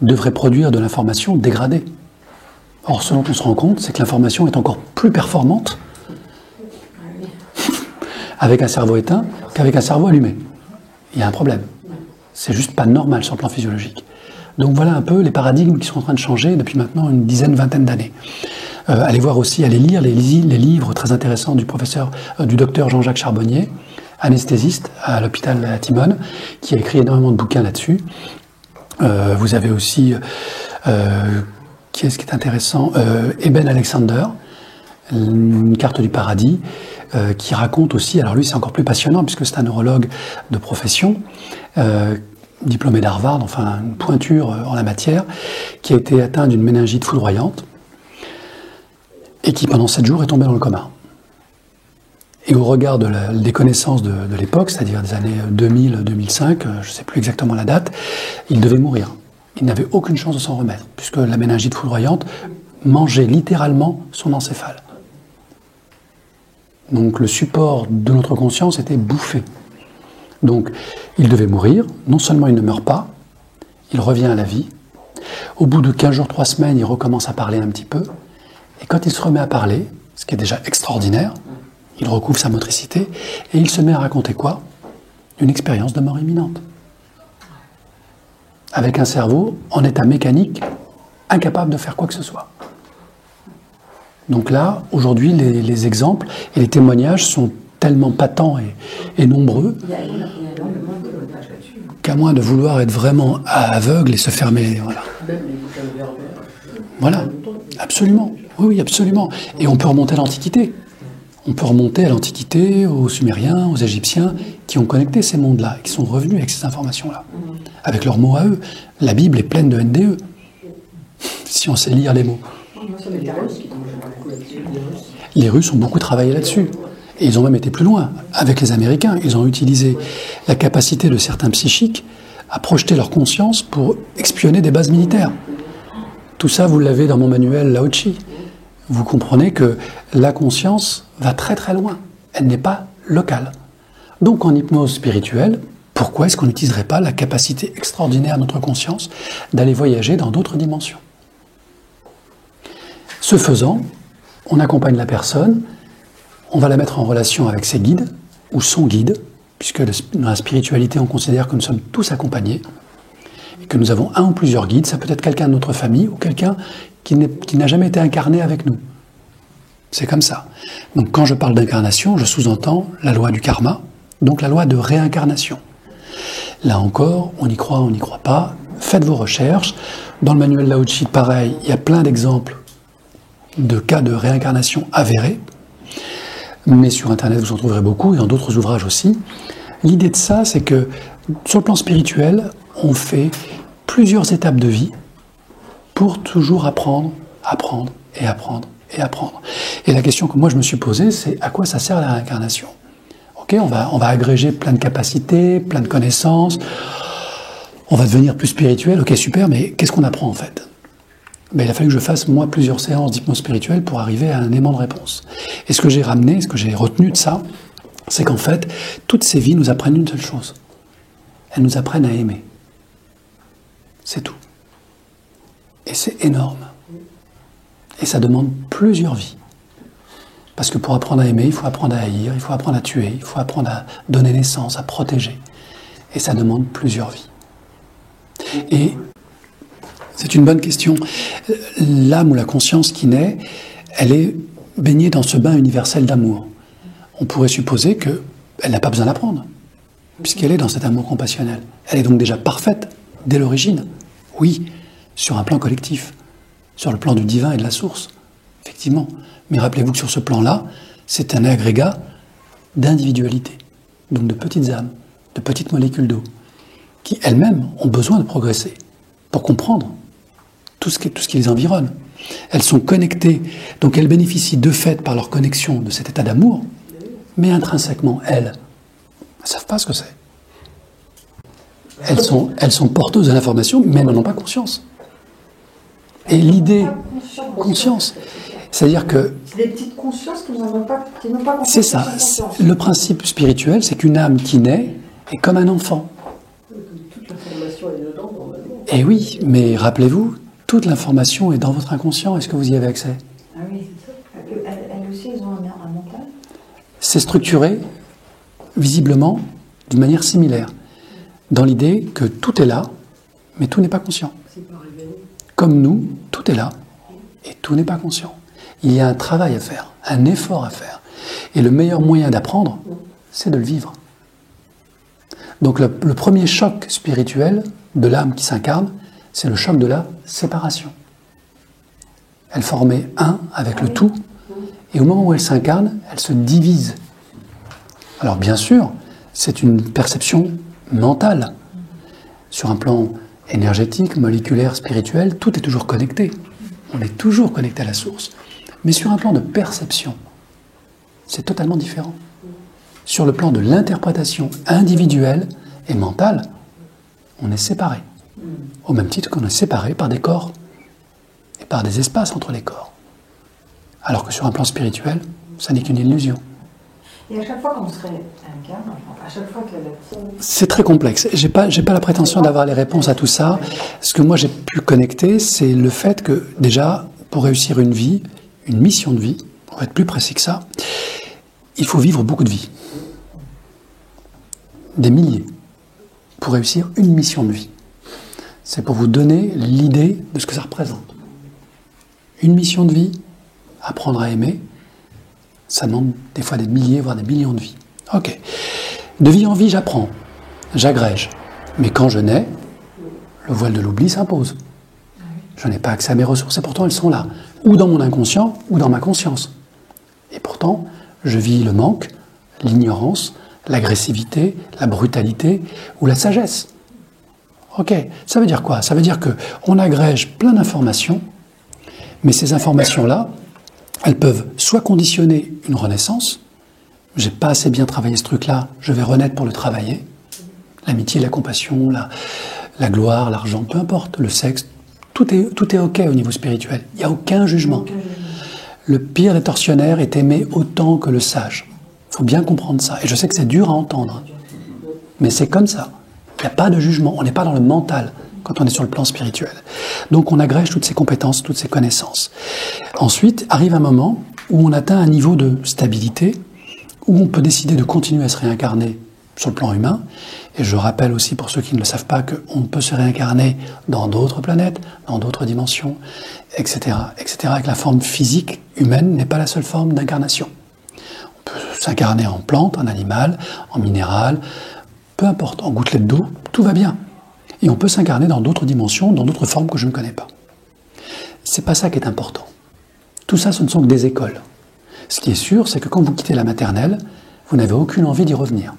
A: devrait produire de l'information dégradée. Or, ce dont on se rend compte, c'est que l'information est encore plus performante avec un cerveau éteint qu'avec un cerveau allumé. Il y a un problème. C'est juste pas normal sur le plan physiologique. Donc voilà un peu les paradigmes qui sont en train de changer depuis maintenant une dizaine, vingtaine d'années. Allez voir aussi, allez lire les livres très intéressants du docteur Jean-Jacques Charbonnier, anesthésiste à l'hôpital Timone, qui a écrit énormément de bouquins là-dessus. Vous avez aussi, qui est-ce qui est intéressant, Eben Alexander, une carte du paradis, qui raconte aussi, alors lui c'est encore plus passionnant puisque c'est un neurologue de profession, diplômé d'Harvard, enfin une pointure en la matière, qui a été atteint d'une méningite foudroyante et qui pendant 7 jours est tombé dans le coma. Et au regard des connaissances de l'époque, c'est-à-dire des années 2000-2005, je ne sais plus exactement la date, il devait mourir. Il n'avait aucune chance de s'en remettre, puisque la méningite foudroyante mangeait littéralement son encéphale. Donc le support de notre conscience était bouffé. Donc il devait mourir, non seulement il ne meurt pas, il revient à la vie. Au bout de 15 jours, 3 semaines, il recommence à parler un petit peu. Et quand il se remet à parler, ce qui est déjà extraordinaire, il recouvre sa motricité et il se met à raconter quoi? Une expérience de mort imminente. Avec un cerveau en état mécanique, incapable de faire quoi que ce soit. Donc là, aujourd'hui, les exemples et les témoignages sont tellement patents et nombreux qu'à moins de vouloir être vraiment aveugle et se fermer. Voilà. Voilà, absolument. Oui, absolument. Et on peut remonter à l'Antiquité. On peut remonter à l'Antiquité, aux Sumériens, aux Égyptiens, qui ont connecté ces mondes-là, qui sont revenus avec ces informations-là, avec leurs mots à eux. La Bible est pleine de NDE, si on sait lire les mots. Les Russes ont beaucoup travaillé là-dessus. Et ils ont même été plus loin. Avec les Américains, ils ont utilisé la capacité de certains psychiques à projeter leur conscience pour espionner des bases militaires. Tout ça, vous l'avez dans mon manuel Lao Tzu. Vous comprenez que la conscience va très très loin. Elle n'est pas locale. Donc en hypnose spirituelle, pourquoi est-ce qu'on n'utiliserait pas la capacité extraordinaire de notre conscience d'aller voyager dans d'autres dimensions? Ce faisant, on accompagne la personne, on va la mettre en relation avec ses guides, ou son guide, puisque dans la spiritualité, on considère que nous sommes tous accompagnés, et que nous avons un ou plusieurs guides. Ça peut être quelqu'un de notre famille, ou quelqu'un qui n'a jamais été incarné avec nous. C'est comme ça. Donc quand je parle d'incarnation, je sous-entends la loi du karma, donc la loi de réincarnation. Là encore, on y croit, on n'y croit pas. Faites vos recherches. Dans le manuel Lao Tzu, pareil, il y a plein d'exemples de cas de réincarnation avérés. Mais sur Internet, vous en trouverez beaucoup, et dans d'autres ouvrages aussi. L'idée de ça, c'est que sur le plan spirituel, on fait plusieurs étapes de vie pour toujours apprendre, apprendre et apprendre et apprendre. Et la question que moi je me suis posée, c'est à quoi ça sert la réincarnation? Ok, on va agréger plein de capacités, plein de connaissances, on va devenir plus spirituel, ok super, mais qu'est-ce qu'on apprend en fait? Ben, il a fallu que je fasse moi plusieurs séances d'hypnose spirituelle pour arriver à un aimant de réponse. Et ce que j'ai ramené, ce que j'ai retenu de ça, c'est qu'en fait, toutes ces vies nous apprennent une seule chose. Elles nous apprennent à aimer. C'est tout. Et c'est énorme. Et ça demande plusieurs vies. Parce que pour apprendre à aimer, il faut apprendre à haïr, il faut apprendre à tuer, il faut apprendre à donner naissance, à protéger. Et ça demande plusieurs vies. Et c'est une bonne question. L'âme ou la conscience qui naît, elle est baignée dans ce bain universel d'amour. On pourrait supposer qu'elle n'a pas besoin d'apprendre, puisqu'elle est dans cet amour compassionnel. Elle est donc déjà parfaite dès l'origine. Oui, sur un plan collectif, sur le plan du divin et de la source, effectivement. Mais rappelez-vous que sur ce plan-là, c'est un agrégat d'individualité, donc de petites âmes, de petites molécules d'eau, qui elles-mêmes ont besoin de progresser pour comprendre tout ce qui les environne. Elles sont connectées, donc elles bénéficient de fait par leur connexion de cet état d'amour, mais intrinsèquement, elles ne savent pas ce que c'est. Elles sont porteuses de l'information, mais elles n'en ont pas conscience. Et l'idée, conscience, c'est-à-dire que...
B: C'est des petites consciences qui n'ont pas conscience.
A: C'est ça. Le principe spirituel, c'est qu'une âme qui naît est comme un enfant.
C: Toute l'information est dedans, normalement.
A: Et oui, mais rappelez-vous, toute l'information est dans votre inconscient. Est-ce que vous y avez accès?
B: Ah oui, c'est ça. Elles aussi, elles ont un mental.
A: C'est structuré, visiblement, d'une manière similaire. Dans l'idée que tout est là, mais tout n'est pas conscient.
C: C'est pas révélé.
A: Comme nous, tout est là et tout n'est pas conscient. Il y a un travail à faire, un effort à faire. Et le meilleur moyen d'apprendre, c'est de le vivre. Donc le premier choc spirituel de l'âme qui s'incarne, c'est le choc de la séparation. Elle formait un avec le tout, et au moment où elle s'incarne, elle se divise. Alors bien sûr, c'est une perception mentale. Sur un plan énergétique, moléculaire, spirituel, tout est toujours connecté. On est toujours connecté à la source. Mais sur un plan de perception, c'est totalement différent. Sur le plan de l'interprétation individuelle et mentale, on est séparé. Au même titre qu'on est séparé par des corps et par des espaces entre les corps. Alors que sur un plan spirituel, ça n'est qu'une illusion.
B: Et à chaque fois qu'on se réincarne, à chaque fois que la...
A: C'est très complexe. J'ai pas la prétention d'avoir les réponses à tout ça. Ce que moi j'ai pu connecter, c'est le fait que déjà, pour réussir une vie, une mission de vie, pour être plus précis que ça, il faut vivre beaucoup de vies. Des milliers. Pour réussir une mission de vie. C'est pour vous donner l'idée de ce que ça représente. Une mission de vie, apprendre à aimer, ça demande des fois des milliers, voire des millions de vies. Ok. De vie en vie, j'apprends, j'agrège. Mais quand je nais, le voile de l'oubli s'impose. Je n'ai pas accès à mes ressources et pourtant elles sont là. Ou dans mon inconscient, ou dans ma conscience. Et pourtant, je vis le manque, l'ignorance, l'agressivité, la brutalité ou la sagesse. Ok, ça veut dire quoi? Ça veut dire qu'on agrège plein d'informations, mais ces informations-là, elles peuvent soit conditionner une renaissance, j'ai pas assez bien travaillé ce truc-là, je vais renaître pour le travailler, l'amitié, la compassion, la gloire, l'argent, peu importe, le sexe, tout est ok au niveau spirituel, il n'y a aucun jugement. Le pire des tortionnaires est aimé autant que le sage. Il faut bien comprendre ça. Et je sais que c'est dur à entendre. Mais c'est comme ça. Il n'y a pas de jugement. On n'est pas dans le mental quand on est sur le plan spirituel. Donc on agrège toutes ces compétences, toutes ces connaissances. Ensuite, arrive un moment où on atteint un niveau de stabilité, où on peut décider de continuer à se réincarner sur le plan humain. Et je rappelle aussi pour ceux qui ne le savent pas qu'on peut se réincarner dans d'autres planètes, dans d'autres dimensions, etc., etc. Et que la forme physique humaine n'est pas la seule forme d'incarnation. On peut s'incarner en plante, en animal, en minéral, peu importe, en gouttelette d'eau, tout va bien. Et on peut s'incarner dans d'autres dimensions, dans d'autres formes que je ne connais pas. C'est pas ça qui est important. Tout ça, ce ne sont que des écoles. Ce qui est sûr, c'est que quand vous quittez la maternelle, vous n'avez aucune envie d'y revenir.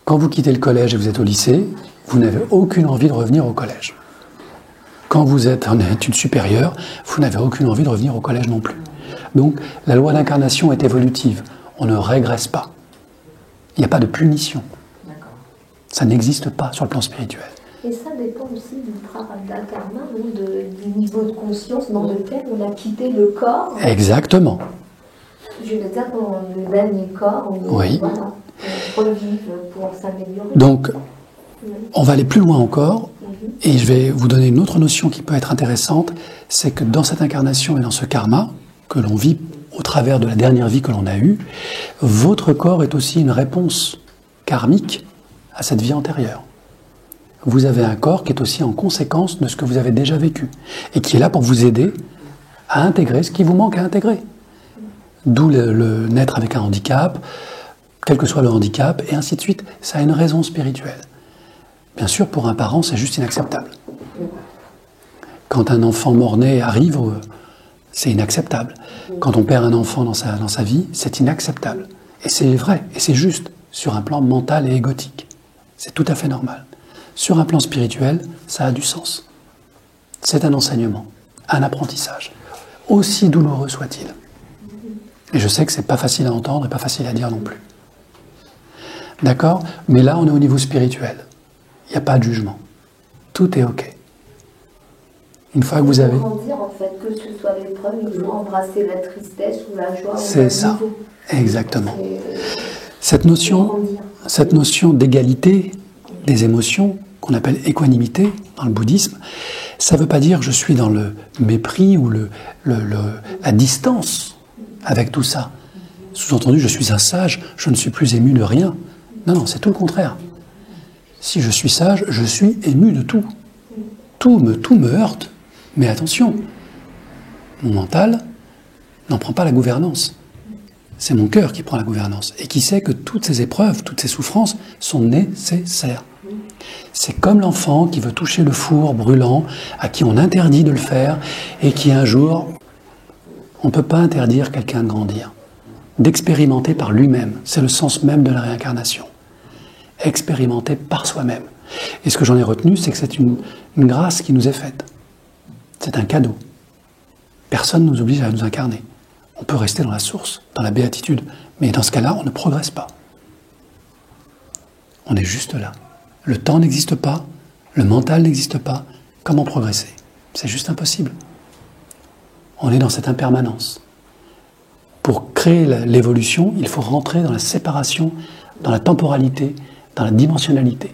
A: Quand vous quittez le collège et vous êtes au lycée, vous n'avez aucune envie de revenir au collège. Quand vous êtes en études supérieures, vous n'avez aucune envie de revenir au collège non plus. Donc, la loi d'incarnation est évolutive. On ne régresse pas. Il n'y a pas de punition. Ça n'existe pas sur le plan spirituel.
D: Et ça dépend aussi du prarabdha karma, du niveau de conscience dans lequel on a quitté le corps.
A: Exactement.
D: Je veux dire, dans le dernier corps,
A: oui.
D: Voilà, on revive pour s'améliorer.
A: Donc, on va aller plus loin encore, et je vais vous donner une autre notion qui peut être intéressante, c'est que dans cette incarnation et dans ce karma que l'on vit au travers de la dernière vie que l'on a eue, votre corps est aussi une réponse karmique à cette vie antérieure. Vous avez un corps qui est aussi en conséquence de ce que vous avez déjà vécu, et qui est là pour vous aider à intégrer ce qui vous manque à intégrer. D'où le naître avec un handicap, quel que soit le handicap, et ainsi de suite. Ça a une raison spirituelle. Bien sûr, pour un parent, c'est juste inacceptable. Quand un enfant mort-né arrive, c'est inacceptable. Quand on perd un enfant dans sa vie, c'est inacceptable. Et c'est vrai, et c'est juste, sur un plan mental et égotique. C'est tout à fait normal. Sur un plan spirituel, ça a du sens. C'est un enseignement, un apprentissage, aussi douloureux soit-il. Et je sais que c'est pas facile à entendre et pas facile à dire non plus. D'accord? Mais là, on est au niveau spirituel. Il n'y a pas de jugement. Tout est OK. Une fois que vous avez...
D: Grandir, en fait, que ce soit l'épreuve, il faut embrasser la tristesse ou la joie.
A: C'est ça. Exactement. Cette notion d'égalité des émotions, qu'on appelle équanimité dans le bouddhisme, ça ne veut pas dire que je suis dans le mépris ou la distance avec tout ça. Sous-entendu, je suis un sage, je ne suis plus ému de rien. Non, c'est tout le contraire. Si je suis sage, je suis ému de tout. tout me heurte. Mais attention, mon mental n'en prend pas la gouvernance. C'est mon cœur qui prend la gouvernance et qui sait que toutes ces épreuves, toutes ces souffrances sont nécessaires. C'est comme l'enfant qui veut toucher le four brûlant, à qui on interdit de le faire et qui un jour, on ne peut pas interdire quelqu'un de grandir, d'expérimenter par lui-même. C'est le sens même de la réincarnation. Expérimenter par soi-même. Et ce que j'en ai retenu, c'est que c'est une grâce qui nous est faite. C'est un cadeau. Personne ne nous oblige à nous incarner. On peut rester dans la source, dans la béatitude. Mais dans ce cas-là, on ne progresse pas. On est juste là. Le temps n'existe pas, le mental n'existe pas. Comment progresser? C'est juste impossible. On est dans cette impermanence. Pour créer l'évolution, il faut rentrer dans la séparation, dans la temporalité, dans la dimensionnalité.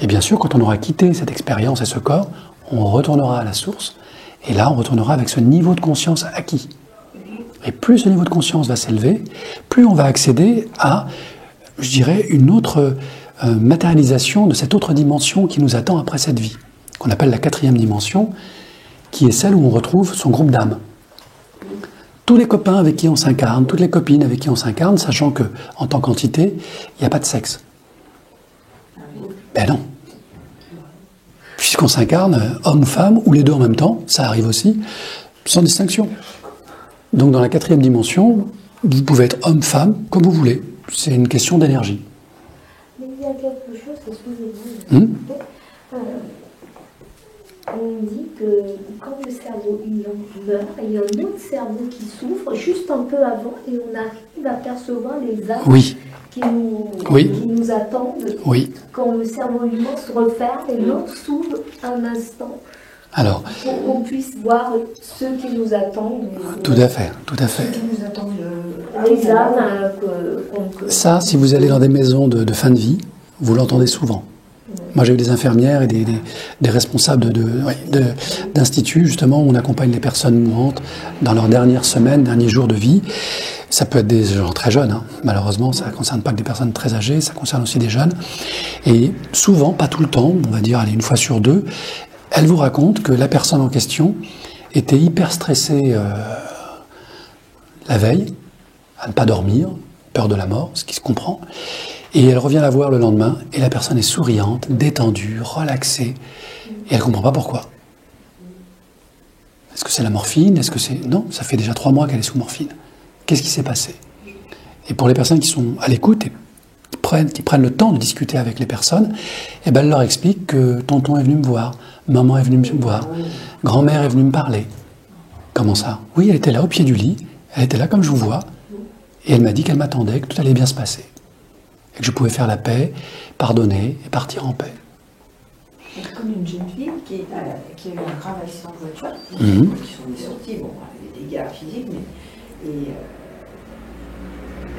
A: Et bien sûr, quand on aura quitté cette expérience et ce corps, on retournera à la source, et là, on retournera avec ce niveau de conscience acquis. Et plus ce niveau de conscience va s'élever, plus on va accéder à, je dirais, une autre matérialisation de cette autre dimension qui nous attend après cette vie, qu'on appelle la 4e dimension, qui est celle où on retrouve son groupe d'âmes. Tous les copains avec qui on s'incarne, toutes les copines avec qui on s'incarne, sachant que, en tant qu'entité, il n'y a pas de sexe. Ben non. Puisqu'on s'incarne homme, femme, ou les deux en même temps, ça arrive aussi, sans distinction. Donc dans la 4e dimension, vous pouvez être homme, femme, comme vous voulez. C'est une question d'énergie.
D: Mais il y a quelque chose, excusez-moi, on dit que quand le cerveau meurt, il y a un autre cerveau qui souffre juste un peu avant et on arrive à percevoir les âmes qui nous attendent.
A: Oui.
D: Quand le cerveau humain se referme et l'autre s'ouvre un instant.
A: Alors,
D: pour qu'on puisse voir ceux qui nous attendent.
A: Tout à fait, tout à fait.
B: Ceux qui nous attendent
D: les âmes.
A: Ça, si vous allez dans des maisons de fin de vie, vous l'entendez souvent. Moi, j'ai eu des infirmières et des responsables d'instituts, justement, où on accompagne les personnes mourantes dans leurs dernières semaines, derniers jours de vie. Ça peut être des gens très jeunes, hein. Malheureusement, ça ne concerne pas que des personnes très âgées, ça concerne aussi des jeunes. Et souvent, pas tout le temps, on va dire, allez, une fois sur deux, elle vous raconte que la personne en question était hyper stressée la veille, à ne pas dormir, peur de la mort, ce qui se comprend. Et elle revient la voir le lendemain, et la personne est souriante, détendue, relaxée, et elle ne comprend pas pourquoi. Est-ce que c'est la morphine? Est-ce que c'est... Non, ça fait déjà 3 mois qu'elle est sous morphine. Qu'est-ce qui s'est passé? Et pour les personnes qui sont à l'écoute et qui prennent le temps de discuter avec les personnes, eh ben elle leur explique que tonton est venu me voir, maman est venue me voir, grand-mère est venue me parler. Comment ça? Oui, elle était là au pied du lit, elle était là comme je vous vois, et elle m'a dit qu'elle m'attendait, que tout allait bien se passer. Et que je pouvais faire la paix, pardonner et partir en paix.
B: C'est comme une jeune fille qui a eu un grave accident de voiture, qui sont des sorties, bon, des dégâts physiques, mais...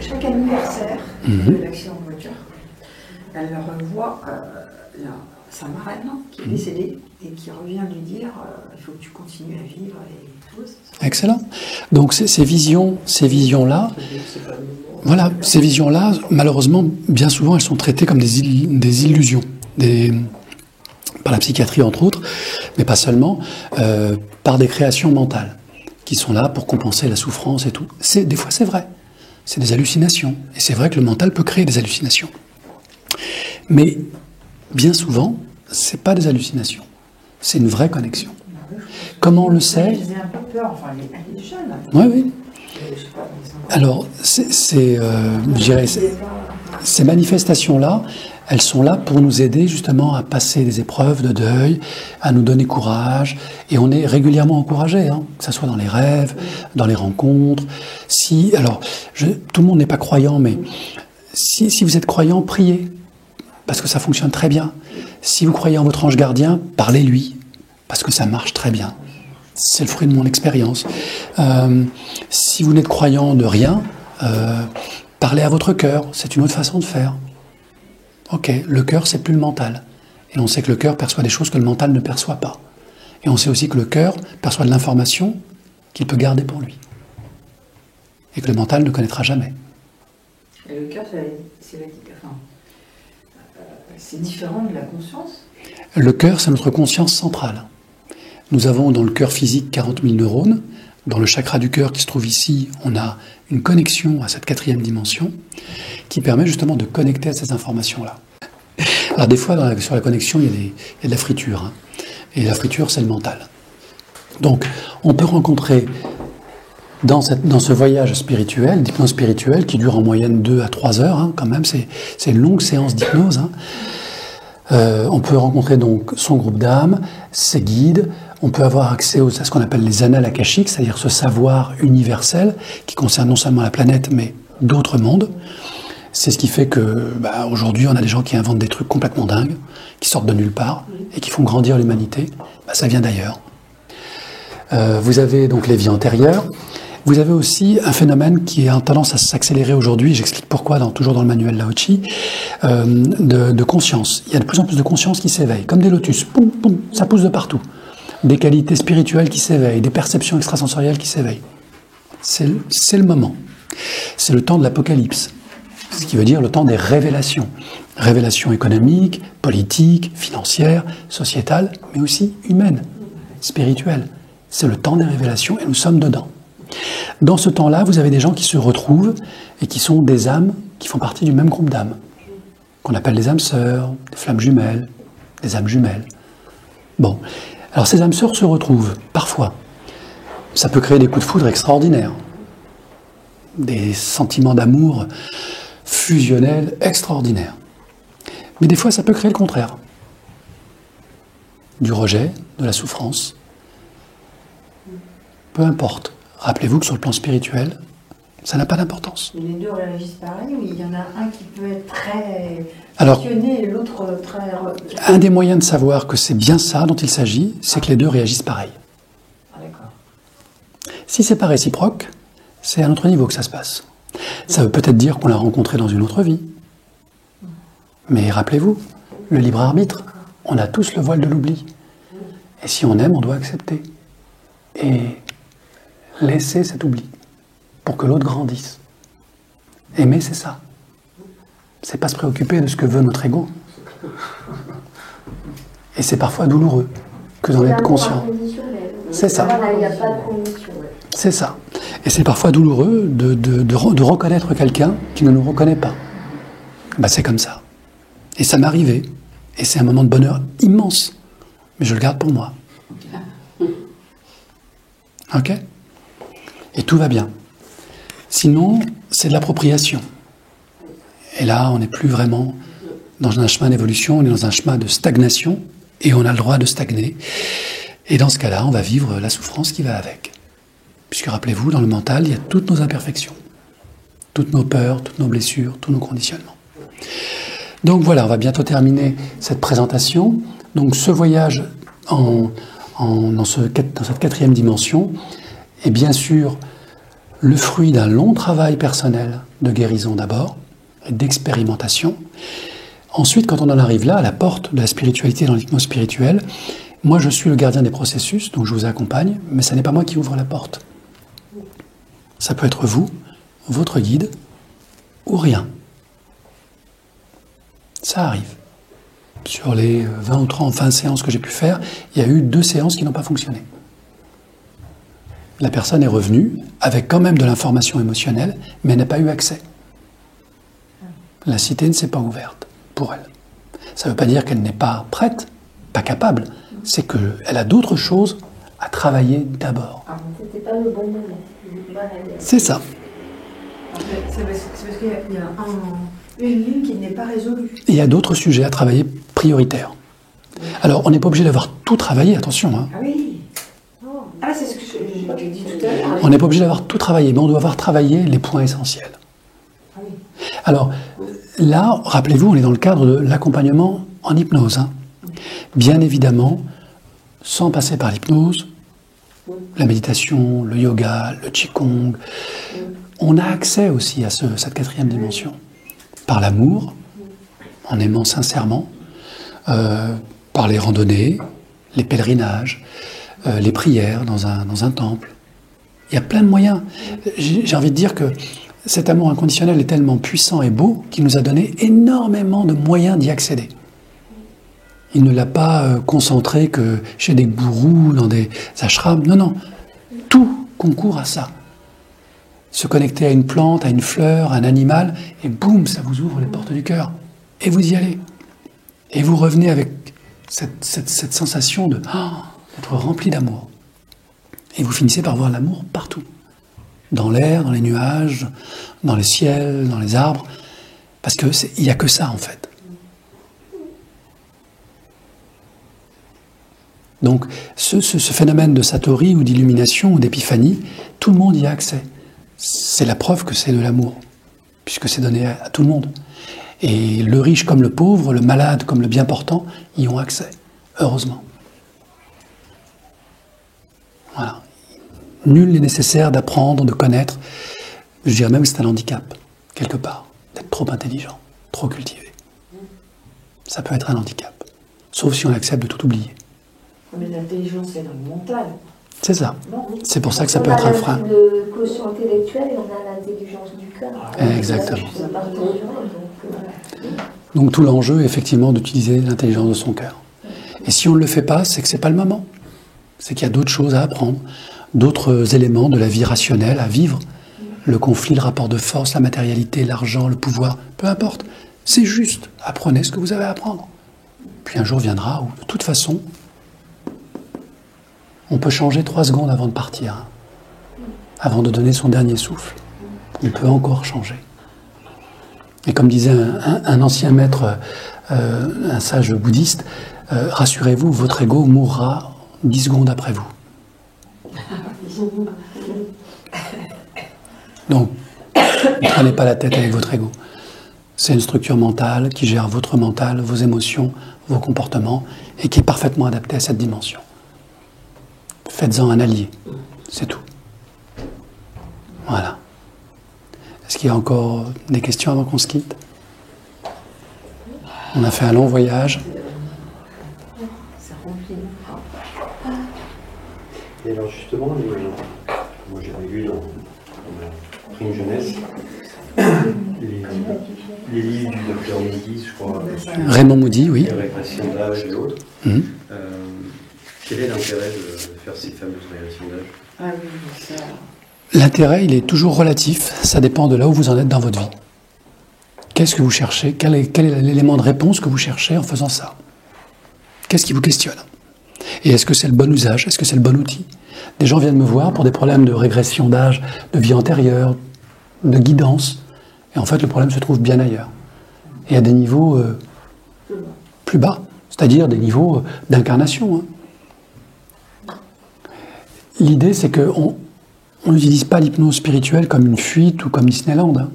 B: chaque anniversaire de l'accident de voiture, elle revoit sa marraine qui est décédée et qui revient lui dire il faut que tu continues à vivre et tout.
A: Excellent. Donc ces visions-là, voilà, ces visions-là, malheureusement, bien souvent, elles sont traitées comme des illusions, par la psychiatrie entre autres, mais pas seulement, par des créations mentales qui sont là pour compenser la souffrance et tout. Des fois, c'est vrai. C'est des hallucinations. Et c'est vrai que le mental peut créer des hallucinations. Mais bien souvent, ce n'est pas des hallucinations. C'est une vraie connexion. Comment on le sait?
B: J'ai un peu peur, enfin, elle est jeune.
A: Oui. Alors, je dirais, ces manifestations-là, elles sont là pour nous aider justement à passer des épreuves de deuil, à nous donner courage, et on est régulièrement encouragé, hein, que ce soit dans les rêves, dans les rencontres. Tout le monde n'est pas croyant, mais si vous êtes croyant, priez, parce que ça fonctionne très bien. Si vous croyez en votre ange gardien, parlez-lui, parce que ça marche très bien. C'est le fruit de mon expérience. Si vous n'êtes croyant de rien, parlez à votre cœur, c'est une autre façon de faire. Ok, le cœur, c'est plus le mental. Et on sait que le cœur perçoit des choses que le mental ne perçoit pas. Et on sait aussi que le cœur perçoit de l'information qu'il peut garder pour lui. Et que le mental ne connaîtra jamais.
B: Et le cœur, C'est différent de la conscience?
A: Le cœur, c'est notre conscience centrale. Nous avons dans le cœur physique 40 000 neurones. Dans le chakra du cœur qui se trouve ici, on a une connexion à cette 4e dimension qui permet justement de connecter à ces informations-là. Alors des fois, sur la connexion, il y a de la friture. Hein. Et la friture, c'est le mental. Donc, on peut rencontrer dans ce voyage spirituel, d'hypnose spirituelle, qui dure en moyenne 2 à 3 heures, hein, quand même, c'est une longue séance d'hypnose. Hein. On peut rencontrer donc son groupe d'âmes, ses guides. On peut avoir accès à ce qu'on appelle les annales akashiques, c'est-à-dire ce savoir universel qui concerne non seulement la planète, mais d'autres mondes. C'est ce qui fait que aujourd'hui, on a des gens qui inventent des trucs complètement dingues, qui sortent de nulle part et qui font grandir l'humanité. Ça vient d'ailleurs. Vous avez donc les vies antérieures. Vous avez aussi un phénomène qui a tendance à s'accélérer aujourd'hui, j'explique pourquoi toujours dans le manuel Lao Tzu, de conscience. Il y a de plus en plus de conscience qui s'éveille, comme des lotus. Poum, poum, ça pousse de partout. Des qualités spirituelles qui s'éveillent, des perceptions extrasensorielles qui s'éveillent. C'est le moment. C'est le temps de l'apocalypse, ce qui veut dire le temps des révélations. Révélations économiques, politiques, financières, sociétales, mais aussi humaines, spirituelles. C'est le temps des révélations et nous sommes dedans. Dans ce temps-là, vous avez des gens qui se retrouvent et qui sont des âmes qui font partie du même groupe d'âmes, qu'on appelle les âmes sœurs, des flammes jumelles, des âmes jumelles. Bon. Alors ces âmes sœurs se retrouvent, parfois. Ça peut créer des coups de foudre extraordinaires. Des sentiments d'amour fusionnels extraordinaires. Mais des fois, ça peut créer le contraire. Du rejet, de la souffrance. Peu importe. Rappelez-vous que sur le plan spirituel, ça n'a pas d'importance.
B: Les deux réagissent pareil ou il y en a un qui peut être très passionné et l'autre très...
A: Un des moyens de savoir que c'est bien ça dont il s'agit, c'est que les deux réagissent pareil.
B: Ah, d'accord.
A: Si c'est pas réciproque, c'est à notre niveau que ça se passe. Ça veut peut-être dire qu'on l'a rencontré dans une autre vie. Mais rappelez-vous, le libre arbitre, on a tous le voile de l'oubli. Et si on aime, on doit accepter. Et laisser cet oubli pour que l'autre grandisse. Aimer, c'est ça. C'est pas se préoccuper de ce que veut notre ego. Et c'est parfois douloureux que d'en être conscient. C'est ça. C'est ça. Et c'est parfois douloureux de reconnaître quelqu'un qui ne nous reconnaît pas. C'est comme ça. Et ça m'est arrivé. Et c'est un moment de bonheur immense. Mais je le garde pour moi. Ok ? Et tout va bien. Sinon, c'est de l'appropriation. Et là, on n'est plus vraiment dans un chemin d'évolution, on est dans un chemin de stagnation, et on a le droit de stagner. Et dans ce cas-là, on va vivre la souffrance qui va avec. Puisque rappelez-vous, dans le mental, il y a toutes nos imperfections, toutes nos peurs, toutes nos blessures, tous nos conditionnements. Donc voilà, on va bientôt terminer cette présentation. Donc ce voyage dans cette 4e dimension est bien sûr le fruit d'un long travail personnel de guérison d'abord, et d'expérimentation. Ensuite, quand on en arrive là, à la porte de la spiritualité dans l'hypnose spirituelle, moi je suis le gardien des processus, donc je vous accompagne, mais ce n'est pas moi qui ouvre la porte. Ça peut être vous, votre guide, ou rien. Ça arrive. Sur les 20 ou 30 séances que j'ai pu faire, il y a eu 2 séances qui n'ont pas fonctionné. La personne est revenue avec quand même de l'information émotionnelle, mais elle n'a pas eu accès. La cité ne s'est pas ouverte pour elle. Ça ne veut pas dire qu'elle n'est pas prête, pas capable. C'est qu'elle a d'autres choses à travailler d'abord.
D: C'était pas le bon moment.
A: C'est ça.
B: C'est parce qu'il y a une ligne qui n'est pas résolue.
A: Il y a d'autres sujets à travailler prioritaires. Alors, on n'est pas obligé d'avoir tout travaillé, attention. Hein.
B: Ah oui. Ah, c'est ce que j'ai dit tout à l'heure.
A: On n'est pas obligé d'avoir tout travaillé, mais on doit avoir travaillé les points essentiels.
B: Ah oui.
A: Alors, là, rappelez-vous, on est dans le cadre de l'accompagnement en hypnose. Hein. Bien évidemment, sans passer par l'hypnose, la méditation, le yoga, le qigong, on a accès aussi à cette 4e dimension. Par l'amour, en aimant sincèrement, par les randonnées, les pèlerinages, les prières dans un temple. Il y a plein de moyens. J'ai envie de dire que cet amour inconditionnel est tellement puissant et beau qu'il nous a donné énormément de moyens d'y accéder. Il ne l'a pas concentré que chez des gourous, dans des ashrams. Non, non. Tout concourt à ça. Se connecter à une plante, à une fleur, à un animal, et boum, ça vous ouvre les portes du cœur. Et vous y allez. Et vous revenez avec cette sensation d'être rempli d'amour. Et vous finissez par voir l'amour partout. Dans l'air, dans les nuages, dans les ciels, dans les arbres. Parce qu'il n'y a que ça, en fait. Donc, ce phénomène de satori ou d'illumination ou d'épiphanie, tout le monde y a accès. C'est la preuve que c'est de l'amour, puisque c'est donné à tout le monde. Et le riche comme le pauvre, le malade comme le bien portant, y ont accès, heureusement. Voilà. Nul n'est nécessaire d'apprendre, de connaître. Je dirais même que c'est un handicap, quelque part, d'être trop intelligent, trop cultivé. Ça peut être un handicap, sauf si on accepte de tout oublier.
B: Mais l'intelligence, c'est dans le mental.
A: C'est ça. C'est pour ça que ça peut être un frein.
D: On a le quotient intellectuel et on a l'intelligence du cœur.
A: Exactement. Donc tout l'enjeu est effectivement d'utiliser l'intelligence de son cœur. Et si on ne le fait pas, c'est que c'est pas le moment. C'est qu'il y a d'autres choses à apprendre, d'autres éléments de la vie rationnelle à vivre. Le conflit, le rapport de force, la matérialité, l'argent, le pouvoir, peu importe. C'est juste. Apprenez ce que vous avez à apprendre. Puis un jour viendra où, de toute façon, on peut changer 3 secondes avant de partir, hein, avant de donner son dernier souffle. Il peut encore changer. Et comme disait un ancien maître, un sage bouddhiste, rassurez-vous, votre ego mourra 10 secondes après vous. Donc, ne prenez pas la tête avec votre ego. C'est une structure mentale qui gère votre mental, vos émotions, vos comportements, et qui est parfaitement adaptée à cette dimension. Faites-en un allié, c'est tout. Voilà. Est-ce qu'il y a encore des questions avant qu'on se quitte? On a fait un long voyage.
B: C'est rempli.
E: Et alors justement, moi j'avais lu dans la Prime Jeunesse les livres du docteur Moody, je crois.
A: Raymond Moody, oui.
E: La régression d'âge et autres. Quel est l'intérêt de faire ces fameuses régressions d'âge?
B: Ah oui, ça...
A: L'intérêt, il est toujours relatif. Ça dépend de là où vous en êtes dans votre vie. Qu'est-ce que vous cherchez? Quel est l'élément de réponse que vous cherchez en faisant ça? Qu'est-ce qui vous questionne? Et est-ce que c'est le bon usage? Est-ce que c'est le bon outil? Des gens viennent me voir pour des problèmes de régression d'âge, de vie antérieure, de guidance. Et en fait, le problème se trouve bien ailleurs. Et à des niveaux plus bas. C'est-à-dire des niveaux d'incarnation. Hein. L'idée, c'est qu'on n'utilise pas l'hypnose spirituelle comme une fuite ou comme Disneyland. Hein.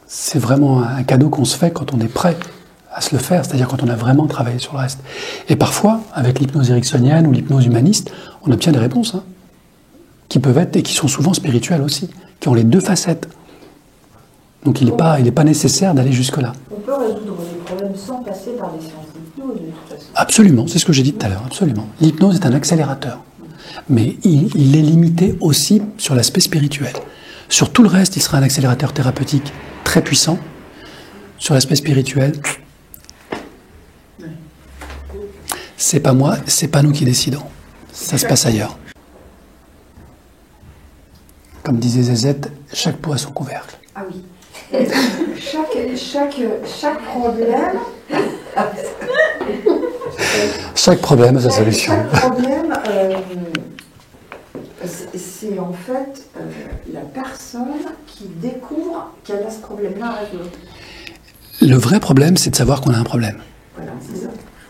A: C'est vraiment un cadeau qu'on se fait quand on est prêt à se le faire, c'est-à-dire quand on a vraiment travaillé sur le reste. Et parfois, avec l'hypnose ericksonienne ou l'hypnose humaniste, on obtient des réponses, hein, qui peuvent être, et qui sont souvent spirituelles aussi, qui ont les 2 facettes. Donc il n'est pas nécessaire d'aller jusque-là.
B: On peut résoudre des problèmes sans passer par des séances d'hypnose, de toute façon.
A: Absolument, c'est ce que j'ai dit tout à l'heure, absolument. L'hypnose est un accélérateur. Mais il est limité aussi sur l'aspect spirituel. Sur tout le reste, il sera un accélérateur thérapeutique très puissant. Sur l'aspect spirituel, c'est pas moi, c'est pas nous qui décidons. Ça se passe ailleurs. Comme disait Zézette, chaque pot a son couvercle.
B: Ah oui. Chaque problème...
A: Chaque problème a sa solution.
B: Chaque problème, c'est en fait la personne qui découvre qu'elle a ce problème-là à résoudre.
A: Le vrai problème, c'est de savoir qu'on a un problème.
B: Voilà, c'est ça.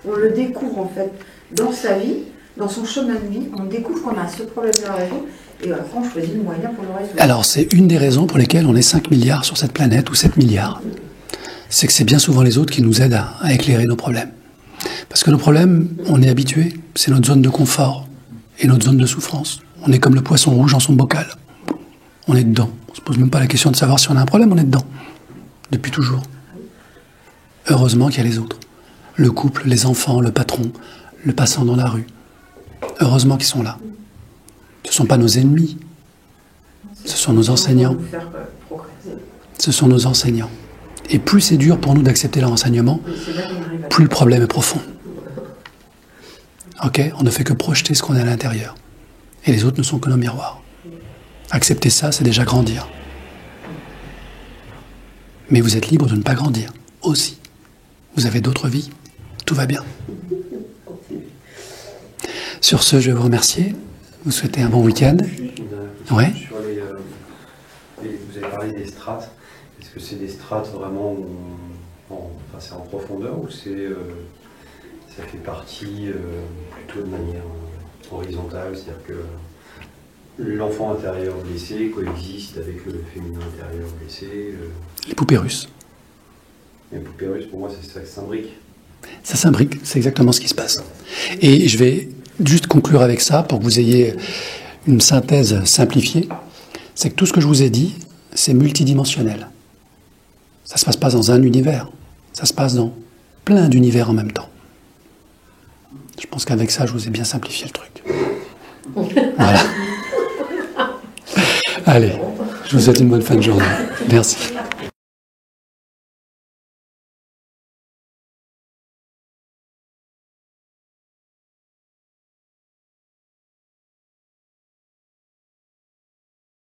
B: On le découvre en fait dans sa vie, dans son chemin de vie, on découvre qu'on a ce problème-là à résoudre, et après on choisit le moyen pour le résoudre.
A: Alors c'est une des raisons pour lesquelles on est 5 milliards sur cette planète, ou 7 milliards. C'est que c'est bien souvent les autres qui nous aident à éclairer nos problèmes. Parce que nos problèmes, on est habitué, c'est notre zone de confort et notre zone de souffrance. On est comme le poisson rouge en son bocal. On est dedans. On ne se pose même pas la question de savoir si on a un problème, on est dedans. Depuis toujours. Heureusement qu'il y a les autres. Le couple, les enfants, le patron, le passant dans la rue. Heureusement qu'ils sont là. Ce ne sont pas nos ennemis. Ce sont nos enseignants. Ce sont nos enseignants. Et plus c'est dur pour nous d'accepter leur enseignement, plus le problème est profond. Ok, on ne fait que projeter ce qu'on a à l'intérieur. Et les autres ne sont que nos miroirs. Accepter ça, c'est déjà grandir. Mais vous êtes libre de ne pas grandir, aussi. Vous avez d'autres vies, tout va bien. Sur ce, je vais vous remercier, vous souhaiter un bon week-end. Ouais.
E: Sur vous avez parlé des strates. Est-ce que c'est des strates vraiment c'est en profondeur ou ça fait partie plutôt de manière horizontale, c'est-à-dire que l'enfant intérieur blessé coexiste avec le féminin intérieur blessé
A: Les poupées russes.
E: Les poupées russes, pour moi, ça s'imbrique.
A: Ça s'imbrique, c'est exactement ce qui se passe. Et je vais juste conclure avec ça pour que vous ayez une synthèse simplifiée. C'est que tout ce que je vous ai dit, c'est multidimensionnel. Ça ne se passe pas dans un univers, ça se passe dans plein d'univers en même temps. Je pense qu'avec ça, je vous ai bien simplifié le truc. Voilà. Allez, je vous souhaite une bonne fin de journée. Merci.